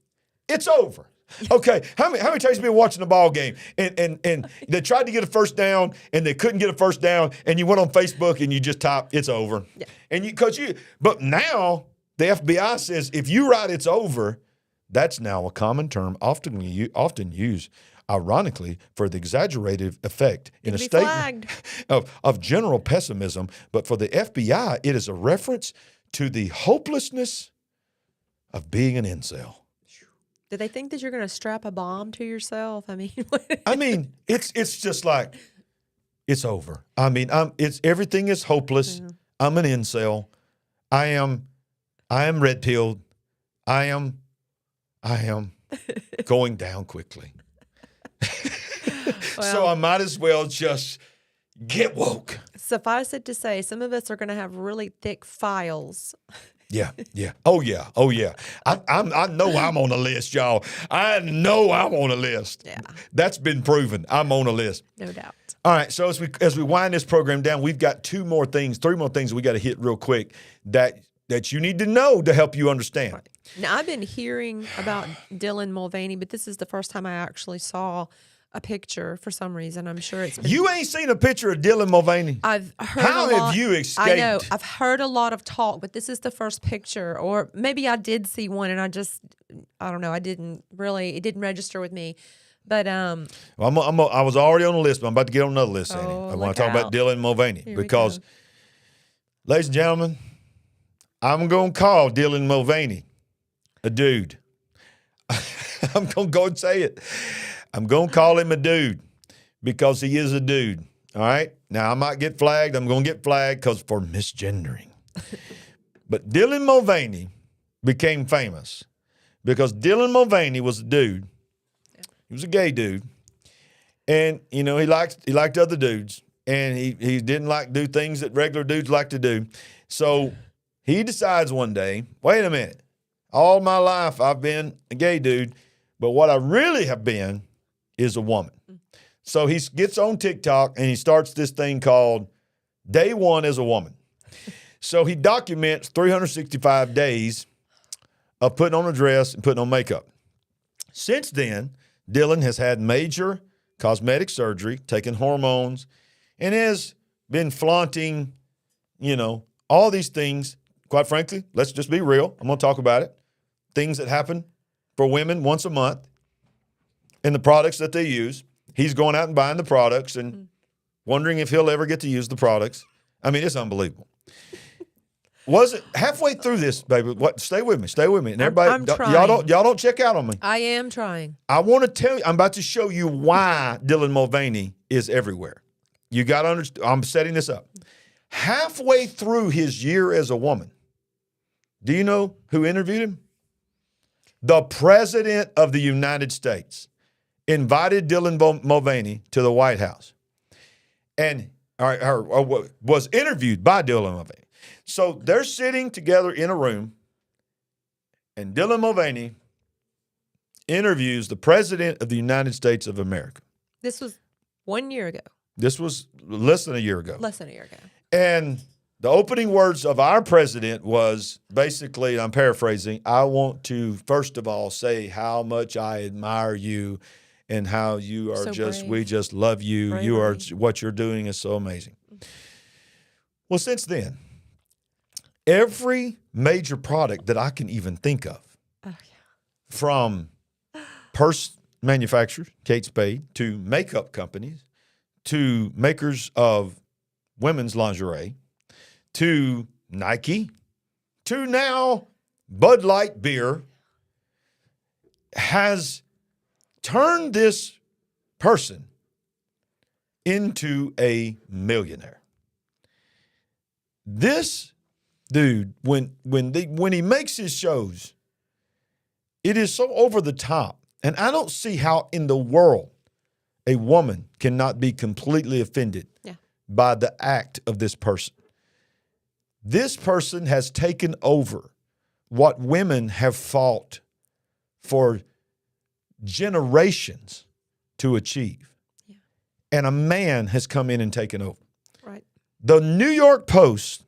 It's over. Okay, how many times have you been watching a ball game and they tried to get a first down and they couldn't get a first down and you went on Facebook and you just typed "it's over"? Yeah. But now the FBI says if you write "it's over," that's now a common term often used, ironically, for the exaggerated effect in a statement of general pessimism. But for the FBI, it is a reference to the hopelessness of being an incel. Do they think that you're going to strap a bomb to yourself? I mean, it's just like, it's over. I mean, everything is hopeless. Mm-hmm. I'm an incel. I am red pilled. I am going down quickly. Well, so I might as well just get woke. Suffice it to say, some of us are going to have really thick files. Yeah. Oh, yeah. I know I'm on the list, y'all. I know I'm on a list. Yeah. That's been proven. I'm on a list. No doubt. All right, so as we wind this program down, we've got three more things we got to hit real quick that you need to know to help you understand. Right. Now, I've been hearing about DYLAN MULVANEY, but this is the first time I actually saw a picture for some reason. I'm sure it's been... You ain't seen a picture of DYLAN MULVANEY? I've heard How a lot. Have you escaped? I know. I've heard a lot of talk, but this is the first picture. Or maybe I did see one and I don't know. It didn't register with me. But I was already on the list, but I'm about to get on another list, Annie. I want to talk about DYLAN MULVANEY because, ladies and gentlemen, I'm going to call DYLAN MULVANEY a dude. I'm going to go and say it. I'm going to call him a dude because he is a dude. All right? Now, I might get flagged. I'm going to get flagged for misgendering. But DYLAN Mulvaney became famous because DYLAN Mulvaney was a dude. He was a gay dude. And, he liked other dudes. And he didn't like to do things that regular dudes like to do. So he decides one day, wait a minute. All my life I've been a gay dude, but what I really have been is a woman. So he gets on TikTok and he starts this thing called Day One as a Woman. So he documents 365 days of putting on a dress and putting on makeup. Since then, DYLAN has had major cosmetic surgery, taken hormones, and has been flaunting, all these things. Quite frankly, let's just be real. I'm going to talk about it. Things that happen for women once a month and the products that they use. He's going out and buying the products and wondering if he'll ever get to use the products. I mean, it's unbelievable. Was it halfway through this, baby? Stay with me. And everybody, I'm trying. y'all don't check out on me. I am trying. I want to tell you, I'm about to show you why DYLAN Mulvaney is everywhere. You got to understand. I'm setting this up. Halfway through his year as a woman, do you know who interviewed him? The President of the United States invited DYLAN Mulvaney to the White House and was interviewed by DYLAN Mulvaney. So they're sitting together in a room, and DYLAN Mulvaney interviews the President of the United States of America. This was 1 year ago. This was less than a year ago. Less than a year ago. And the opening words of our president was basically, I'm paraphrasing, I want to, first of all, say how much I admire you and how you are we just love you. Bravery. You are, what you're doing is so amazing. Well, since then, every major product that I can even think of, from purse manufacturers, Kate Spade, to makeup companies, to makers of women's lingerie, to Nike, to now Bud Light beer, has turned this person into a millionaire. This dude, when he makes his shows, it is so over the top. And I don't see how in the world a woman cannot be completely offended by the act of this person. This person has taken over what women have fought for generations to achieve. Yeah. And a man has come in and taken over. Right. The New York Post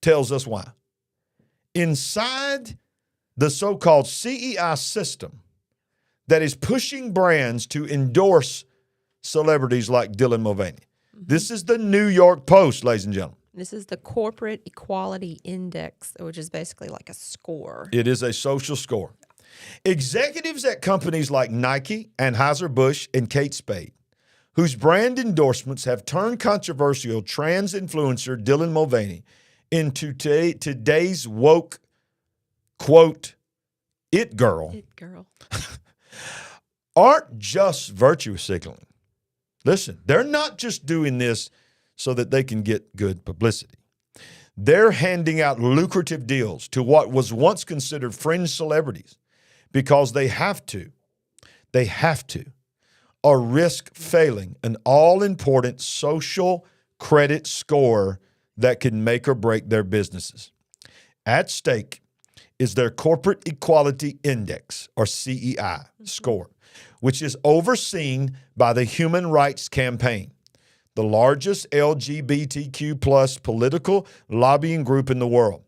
tells us why. Inside the so-called CEI system that is pushing brands to endorse celebrities like DYLAN Mulvaney. Mm-hmm. This is the New York Post, ladies and gentlemen. This is the Corporate Equality Index, which is basically like a score. It is a social score. Executives at companies like Nike, Anheuser-Busch, and Kate Spade, whose brand endorsements have turned controversial trans influencer DYLAN Mulvaney into today's woke, quote, it girl, aren't just virtue signaling. Listen, they're not just doing this so that they can get good publicity. They're handing out lucrative deals to what was once considered fringe celebrities because they have to, or risk failing an all-important social credit score that can make or break their businesses. At stake is their Corporate Equality Index, or CEI, score, which is overseen by the Human Rights Campaign, the largest LGBTQ plus political lobbying group in the world.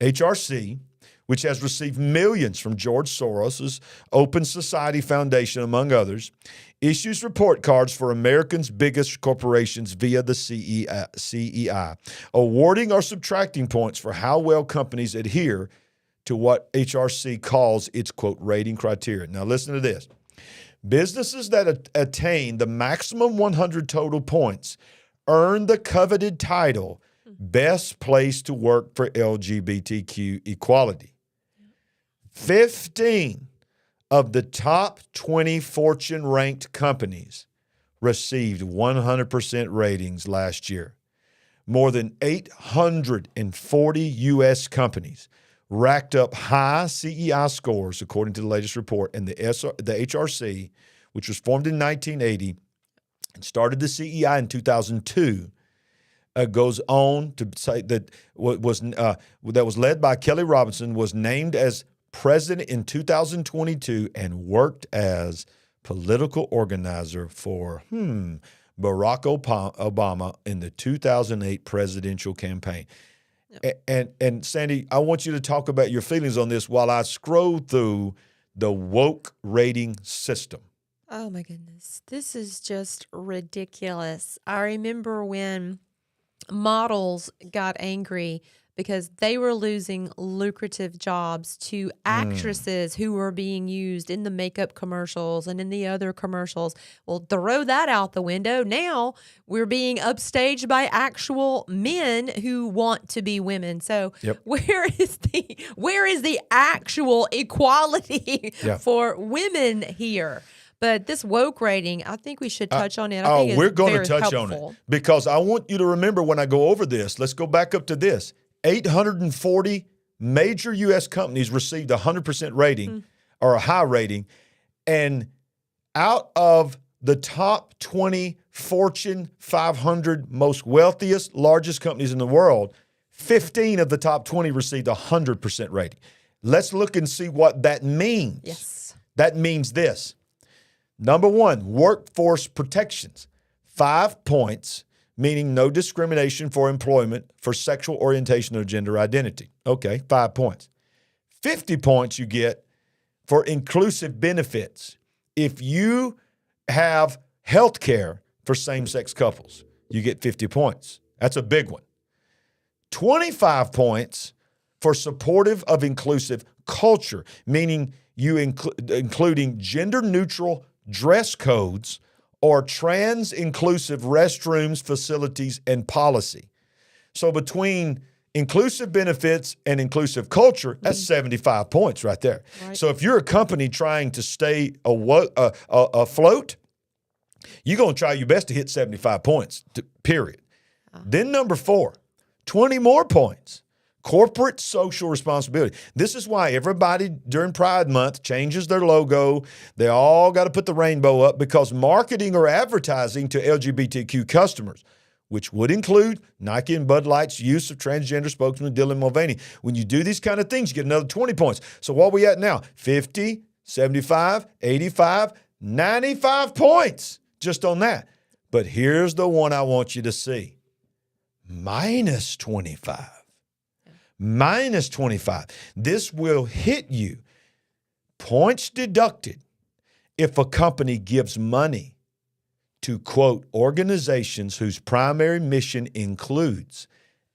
HRC, which has received millions from George Soros' Open Society Foundation, among others, issues report cards for Americans' biggest corporations via the CEI, awarding or subtracting points for how well companies adhere to what HRC calls its, quote, rating criteria. Now listen to this. Businesses that attain the maximum 100 total points earn the coveted title, Best Place to Work for LGBTQ Equality. 15 of the top 20 Fortune-ranked companies received 100% ratings last year. More than 840 U.S. companies racked up high CEI scores, according to the latest report, and the HRC, which was formed in 1980 and started the CEI in 2002, goes on to say that that was led by Kelly Robinson, was named as president in 2022 and worked as political organizer for Barack Obama in the 2008 presidential campaign. Yep. And Sandy, I want you to talk about your feelings on this while I scroll through the woke rating system. Oh my goodness. This is just ridiculous. I remember when models got angry because they were losing lucrative jobs to actresses who were being used in the makeup commercials and in the other commercials. Well, throw that out the window. Now we're being upstaged by actual men who want to be women. So where is the actual equality for women here? But this woke rating, I think we should touch on it. I think we're going to touch helpful. on it because I want you to remember when I go over this. Let's go back up to this. 840 major U.S. companies received a 100% rating or a high rating. And out of the top 20 Fortune 500 most wealthiest, largest companies in the world, 15 of the top 20 received a 100% rating. Let's look and see what that means. Yes. That means this. Number one, workforce protections. 5 points, meaning no discrimination for employment for sexual orientation or gender identity. Okay, 5 points. 50 points you get for inclusive benefits. If you have health care for same-sex couples, you get 50 points. That's a big one. 25 points for supportive of inclusive culture, meaning you including gender-neutral dress codes or trans-inclusive restrooms, facilities, and policy. So between inclusive benefits and inclusive culture, that's 75 points right there. Right. So if you're a company trying to stay afloat, you're going to try your best to hit 75 points, period. Then number 4, 20 more points. Corporate social responsibility. This is why everybody during Pride Month changes their logo. They all got to put the rainbow up because marketing or advertising to LGBTQ customers, which would include Nike and Bud Light's use of transgender spokesman DYLAN Mulvaney. When you do these kind of things, you get another 20 points. So what are we at now? 50, 75, 85, 95 points just on that. But here's the one I want you to see. Minus 25. Minus 25. This will hit you. Points deducted if a company gives money to, quote, organizations whose primary mission includes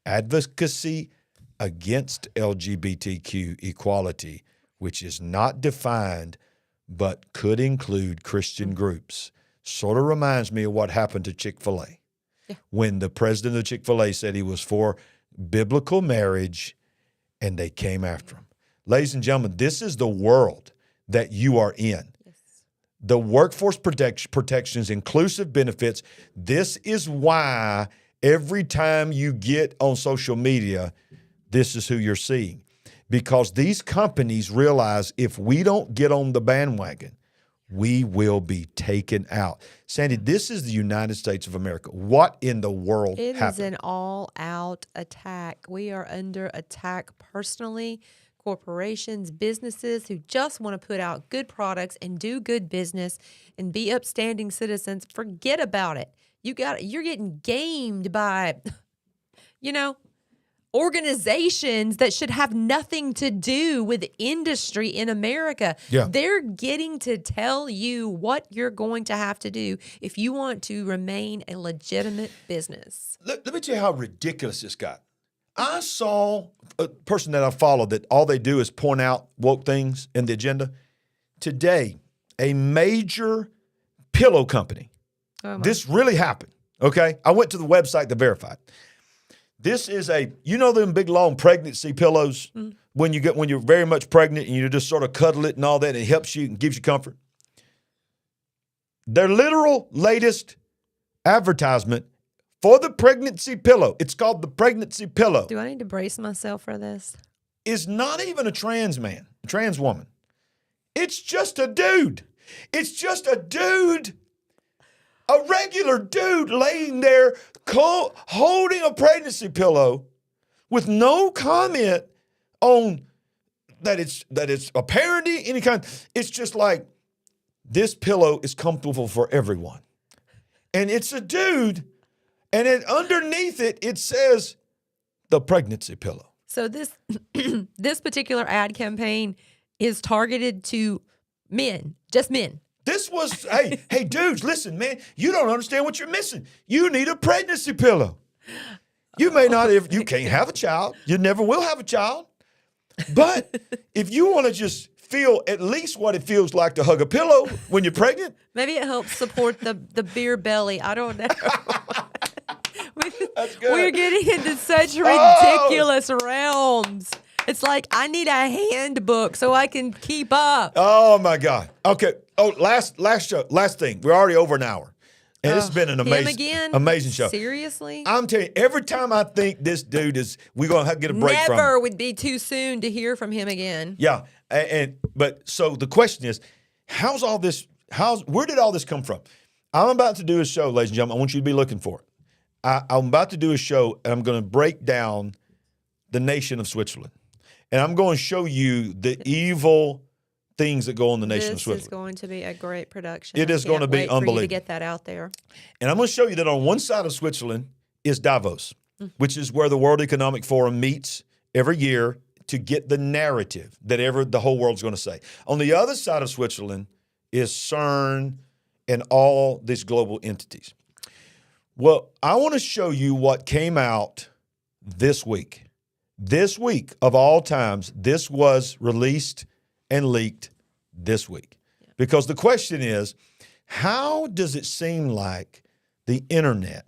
advocacy against LGBTQ equality, which is not defined but could include Christian groups. Sort of reminds me of what happened to Chick-fil-A. Yeah. When the president of Chick-fil-A said he was for biblical marriage, and they came after him. Ladies and gentlemen, this is the world that you are in. Yes. The workforce protections, inclusive benefits. This is why every time you get on social media, this is who you're seeing. Because these companies realize if we don't get on the bandwagon, we will be taken out. Sandy, this is the United States of America. What in the world happened? It is an all-out attack. We are under attack personally. Corporations, businesses who just want to put out good products and do good business and be upstanding citizens, forget about it. You're getting gamed by, organizations that should have nothing to do with industry in America. Yeah. They're getting to tell you what you're going to have to do if you want to remain a legitimate business. Let me tell you how ridiculous this got. I saw a person that I follow that all they do is point out woke things in the agenda. Today, a major pillow company. This really happened, okay? I went to the website to verify it. This is them big long pregnancy pillows when you're very much pregnant and you just sort of cuddle it and all that, and it helps you and gives you comfort. Their literal latest advertisement for the pregnancy pillow, it's called the pregnancy pillow. Do I need to brace myself for this? Is not even a trans woman. It's just a dude. It's just a dude, a regular dude laying there holding a pregnancy pillow with no comment on that it's a parody, any kind. It's just like, this pillow is comfortable for everyone. And it's a dude, and underneath it says the pregnancy pillow. So this this particular ad campaign is targeted to men, just men. This was, hey, dudes, listen, man, you don't understand what you're missing. You need a pregnancy pillow. You may not, you can't have a child. You never will have a child. But if you want to just feel at least what it feels like to hug a pillow when you're pregnant. Maybe it helps support the beer belly. I don't know. That's good. We're getting into such ridiculous realms. It's like, I need a handbook so I can keep up. Oh, my God. Okay. Oh, last thing. We're already over an hour. And it's been an amazing show. Seriously? I'm telling you, every time I think this dude we're going to get a break from him. Never would be too soon to hear from him again. Yeah. But so the question is, where did all this come from? I'm about to do a show, ladies and gentlemen. I want you to be looking for it. I'm about to do a show, and I'm going to break down the nation of Switzerland. And I'm going to show you the evil things that go on in the nation of Switzerland. This is going to be a great production. It is going to be unbelievable. For you to get that out there. And I'm going to show you that on one side of Switzerland is Davos, which is where the World Economic Forum meets every year to get the narrative that the whole world's going to say. On the other side of Switzerland is CERN and all these global entities. Well, I want to show you what came out this week. This week, of all times, this was released and leaked this week. Yeah. Because the question is, how does it seem like the internet,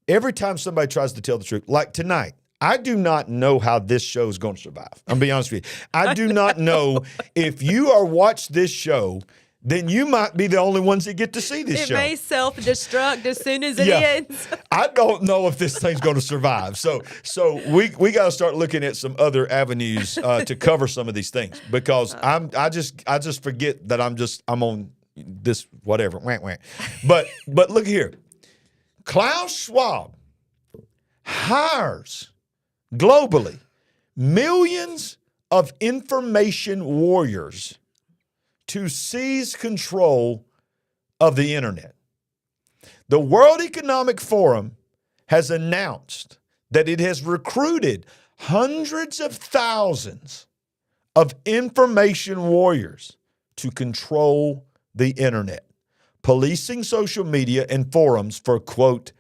every time somebody tries to tell the truth, like tonight, I do not know how this show is going to survive. I'm going to be honest with you. I do not know if you are watch this show, then you might be the only ones that get to see this show. It may self-destruct as soon as it ends. I don't know if this thing's going to survive. So we got to start looking at some other avenues to cover some of these things, because I just forget that I'm on this whatever. But look here. Klaus Schwab hires globally millions of information warriors to seize control of the internet. The World Economic Forum has announced that it has recruited hundreds of thousands of information warriors to control the internet, policing social media and forums for, quote,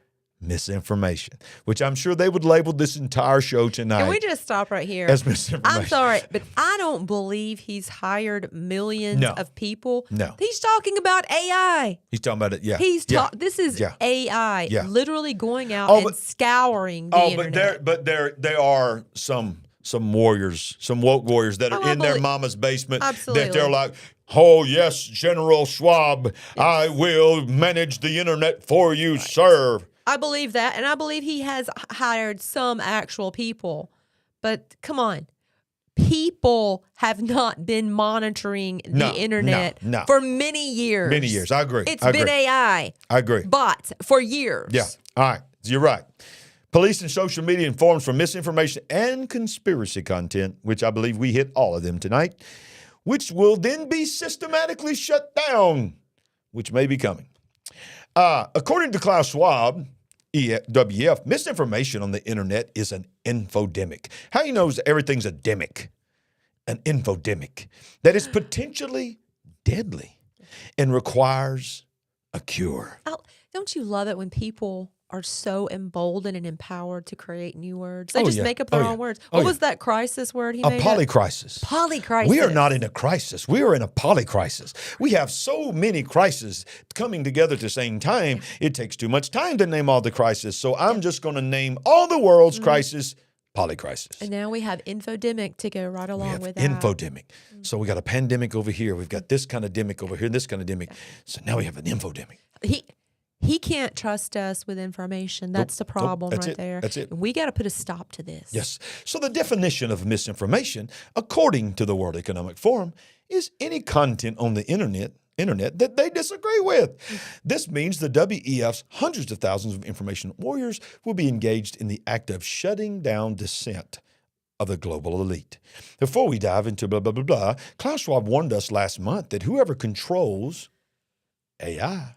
misinformation, which I'm sure they would label this entire show tonight. Can we just stop right here? As misinformation. I'm sorry, but I don't believe he's hired millions of people. No. He's talking about AI. He's talking about it, yeah. This is AI literally going out and scouring the internet. But there are some warriors, some woke warriors that are in their mama's basement. Absolutely. That they're like, oh, yes, General Schwab, yes. I will manage the internet for you, sir. I believe that, and I believe he has hired some actual people. But come on, people have not been monitoring the internet for many years. Many years, I agree. It's been AI. I agree. But for years. Yeah, all right, you're right. Police and social media and forums for misinformation and conspiracy content, which I believe we hit all of them tonight, which will then be systematically shut down, which may be coming. According to Klaus Schwab, WEF, misinformation on the internet is an infodemic. How do you know everything's a demic? An infodemic that is potentially deadly and requires a cure. Don't you love it when people are so emboldened and empowered to create new words. They just make up their own words. What was that crisis word he made? A polycrisis. Polycrisis. We are not in a crisis. We are in a polycrisis. We have so many crises coming together at the same time. It takes too much time to name all the crises. So I'm just going to name all the world's crisis polycrisis. And now we have infodemic to go right along with that. Infodemic. So we got a pandemic over here. We've got this kind of demic over here, this kind of demic. So now we have an infodemic. He can't trust us with information. That's the problem there. That's it. We got to put a stop to this. Yes. So the definition of misinformation, according to the World Economic Forum, is any content on the internet that they disagree with. This means the WEF's hundreds of thousands of information warriors will be engaged in the act of shutting down dissent of the global elite. Before we dive into blah, blah, blah, blah, Klaus Schwab warned us last month that whoever controls AI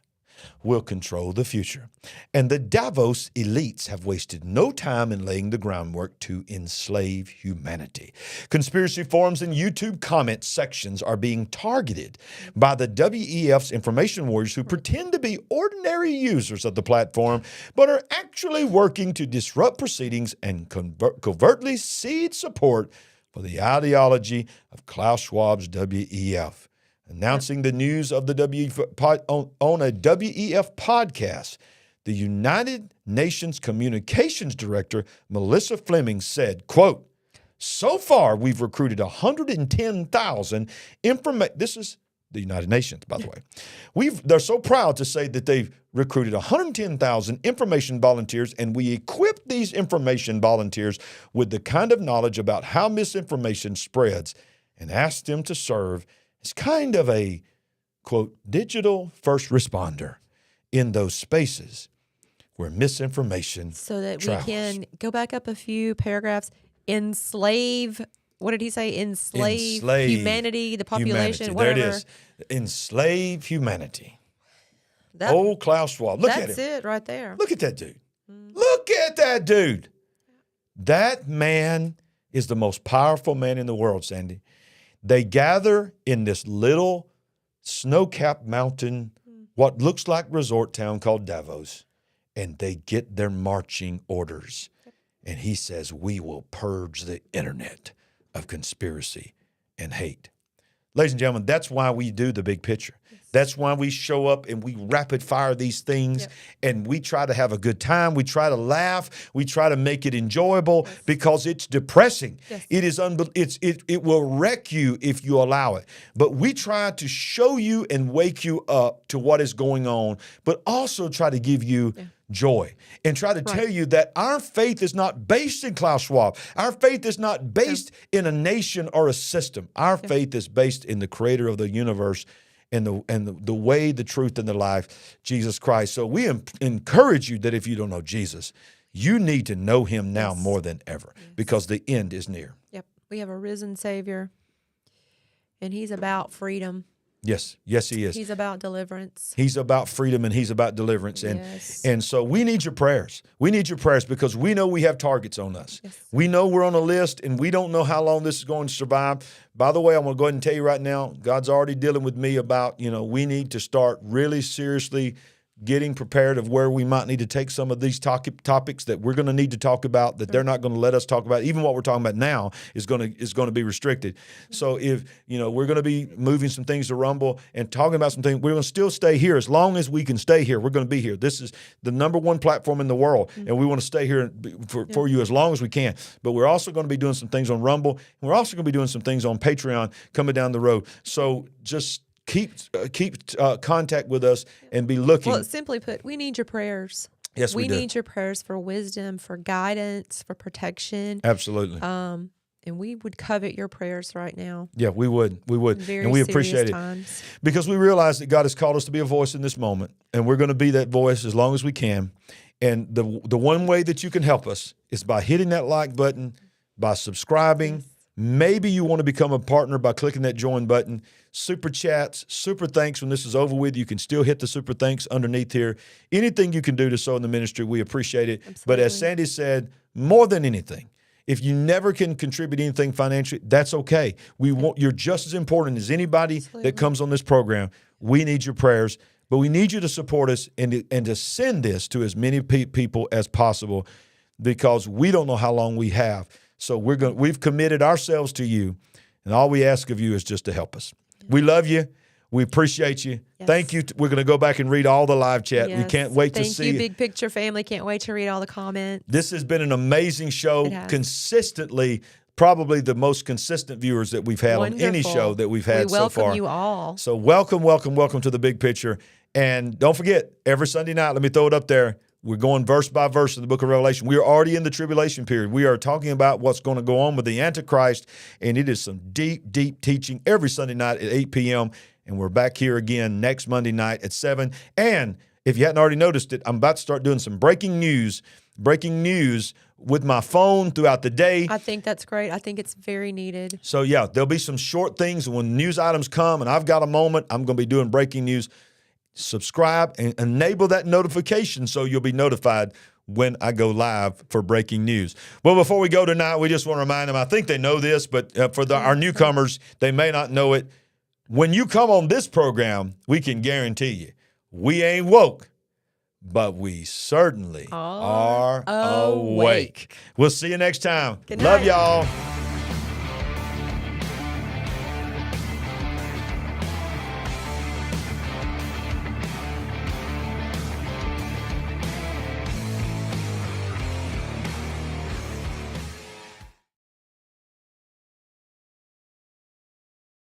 will control the future. And the Davos elites have wasted no time in laying the groundwork to enslave humanity. Conspiracy forums and YouTube comment sections are being targeted by the WEF's information warriors who pretend to be ordinary users of the platform, but are actually working to disrupt proceedings and covertly seed support for the ideology of Klaus Schwab's WEF. Announcing the news of the on a WEF podcast, the United Nations Communications Director, Melissa Fleming, said, quote, so far we've recruited 110,000 this is the United Nations, by the way. They're so proud to say that they've recruited 110,000 information volunteers, and we equipped these information volunteers with the kind of knowledge about how misinformation spreads and asked them to serve as kind of a, quote, digital first responder in those spaces where misinformation so that travels. We can go back up a few paragraphs. Enslave, what did he say? Enslave humanity, the population, whatever. There it is. Enslave humanity. Klaus Schwab. Look at him. That's it right there. Look at that dude. Look at that dude. That man is the most powerful man in the world, Sandy. They gather in this little snow-capped mountain, what looks like resort town called Davos, and they get their marching orders. And he says, we will purge the internet of conspiracy and hate. Ladies and gentlemen, that's why we do the big picture. That's why we show up and we rapid fire these things and we try to have a good time. We try to laugh. We try to make it enjoyable because it's depressing. It is it will wreck you if you allow it. But we try to show you and wake you up to what is going on, but also try to give you joy and try to tell you that our faith is not based in Klaus Schwab. Our faith is not based in a nation or a system. Our faith is based in the creator of the universe and the way, the truth, and the life, Jesus Christ. So we encourage you that if you don't know Jesus, you need to know him now more than ever because the end is near. Yep. We have a risen Savior, and he's about freedom. Yes, he is. He's about deliverance. He's about freedom and he's about deliverance. And so we need your prayers. We need your prayers because we know we have targets on us. We know we're on a list and we don't know how long this is going to survive. By the way, I'm going to go ahead and tell you right now, God's already dealing with me about, we need to start really seriously getting prepared of where we might need to take some of these topics that we're going to need to talk about that they're not going to let us talk about. Even what we're talking about now is going to be restricted. So if, we're going to be moving some things to Rumble and talking about some things, we're going to still stay here. As long as we can stay here, we're going to be here. This is the number one platform in the world, and we want to stay here for you as long as we can. But we're also going to be doing some things on Rumble, and we're also going to be doing some things on Patreon coming down the road. So just keep contact with us and be looking. Well, simply put, we need your prayers. Yes, we do. We need your prayers for wisdom, for guidance, for protection. Absolutely. And we would covet your prayers right now. Yeah, we would. And we appreciate it. Because we realize that God has called us to be a voice in this moment, and we're going to be that voice as long as we can. And the one way that you can help us is by hitting that like button, by subscribing. Maybe you want to become a partner by clicking that join button. Super chats, super thanks. When this is over with, you can still hit the super thanks underneath here. Anything you can do to sow in the ministry, we appreciate it. Absolutely. But as Sandy said, more than anything, if you never can contribute anything financially, that's okay. You're just as important as anybody that comes on this program. We need your prayers. But we need you to support us and to send this to as many people as possible, because we don't know how long we have. So we've committed ourselves to you, and all we ask of you is just to help us. We love you. We appreciate you. Yes. Thank you. We're going to go back and read all the live chat. Yes. We can't wait to see Thank you, Big Picture family. Can't wait to read all the comments. This has been an amazing show. Consistently, probably the most consistent viewers that we've had on any show that we've had so far. We welcome you all. So welcome to the Big Picture. And don't forget, every Sunday night, let me throw it up there, we're going verse by verse in the book of Revelation. We are already in the tribulation period. We are talking about what's going to go on with the Antichrist, and it is some deep, deep teaching every Sunday night at 8 p.m., and we're back here again next Monday night at 7. And if you hadn't already noticed it, I'm about to start doing some breaking news with my phone throughout the day. I think that's great. I think it's very needed. So, yeah, there'll be some short things. When news items come and I've got a moment, I'm going to be doing breaking news. Subscribe and enable that notification so you'll be notified when I go live for breaking news. Well, before we go tonight, we just want to remind them, I think they know this, but for our newcomers, they may not know it. When you come on this program, we can guarantee you, we ain't woke, but we certainly are awake. We'll see you next time. Love y'all.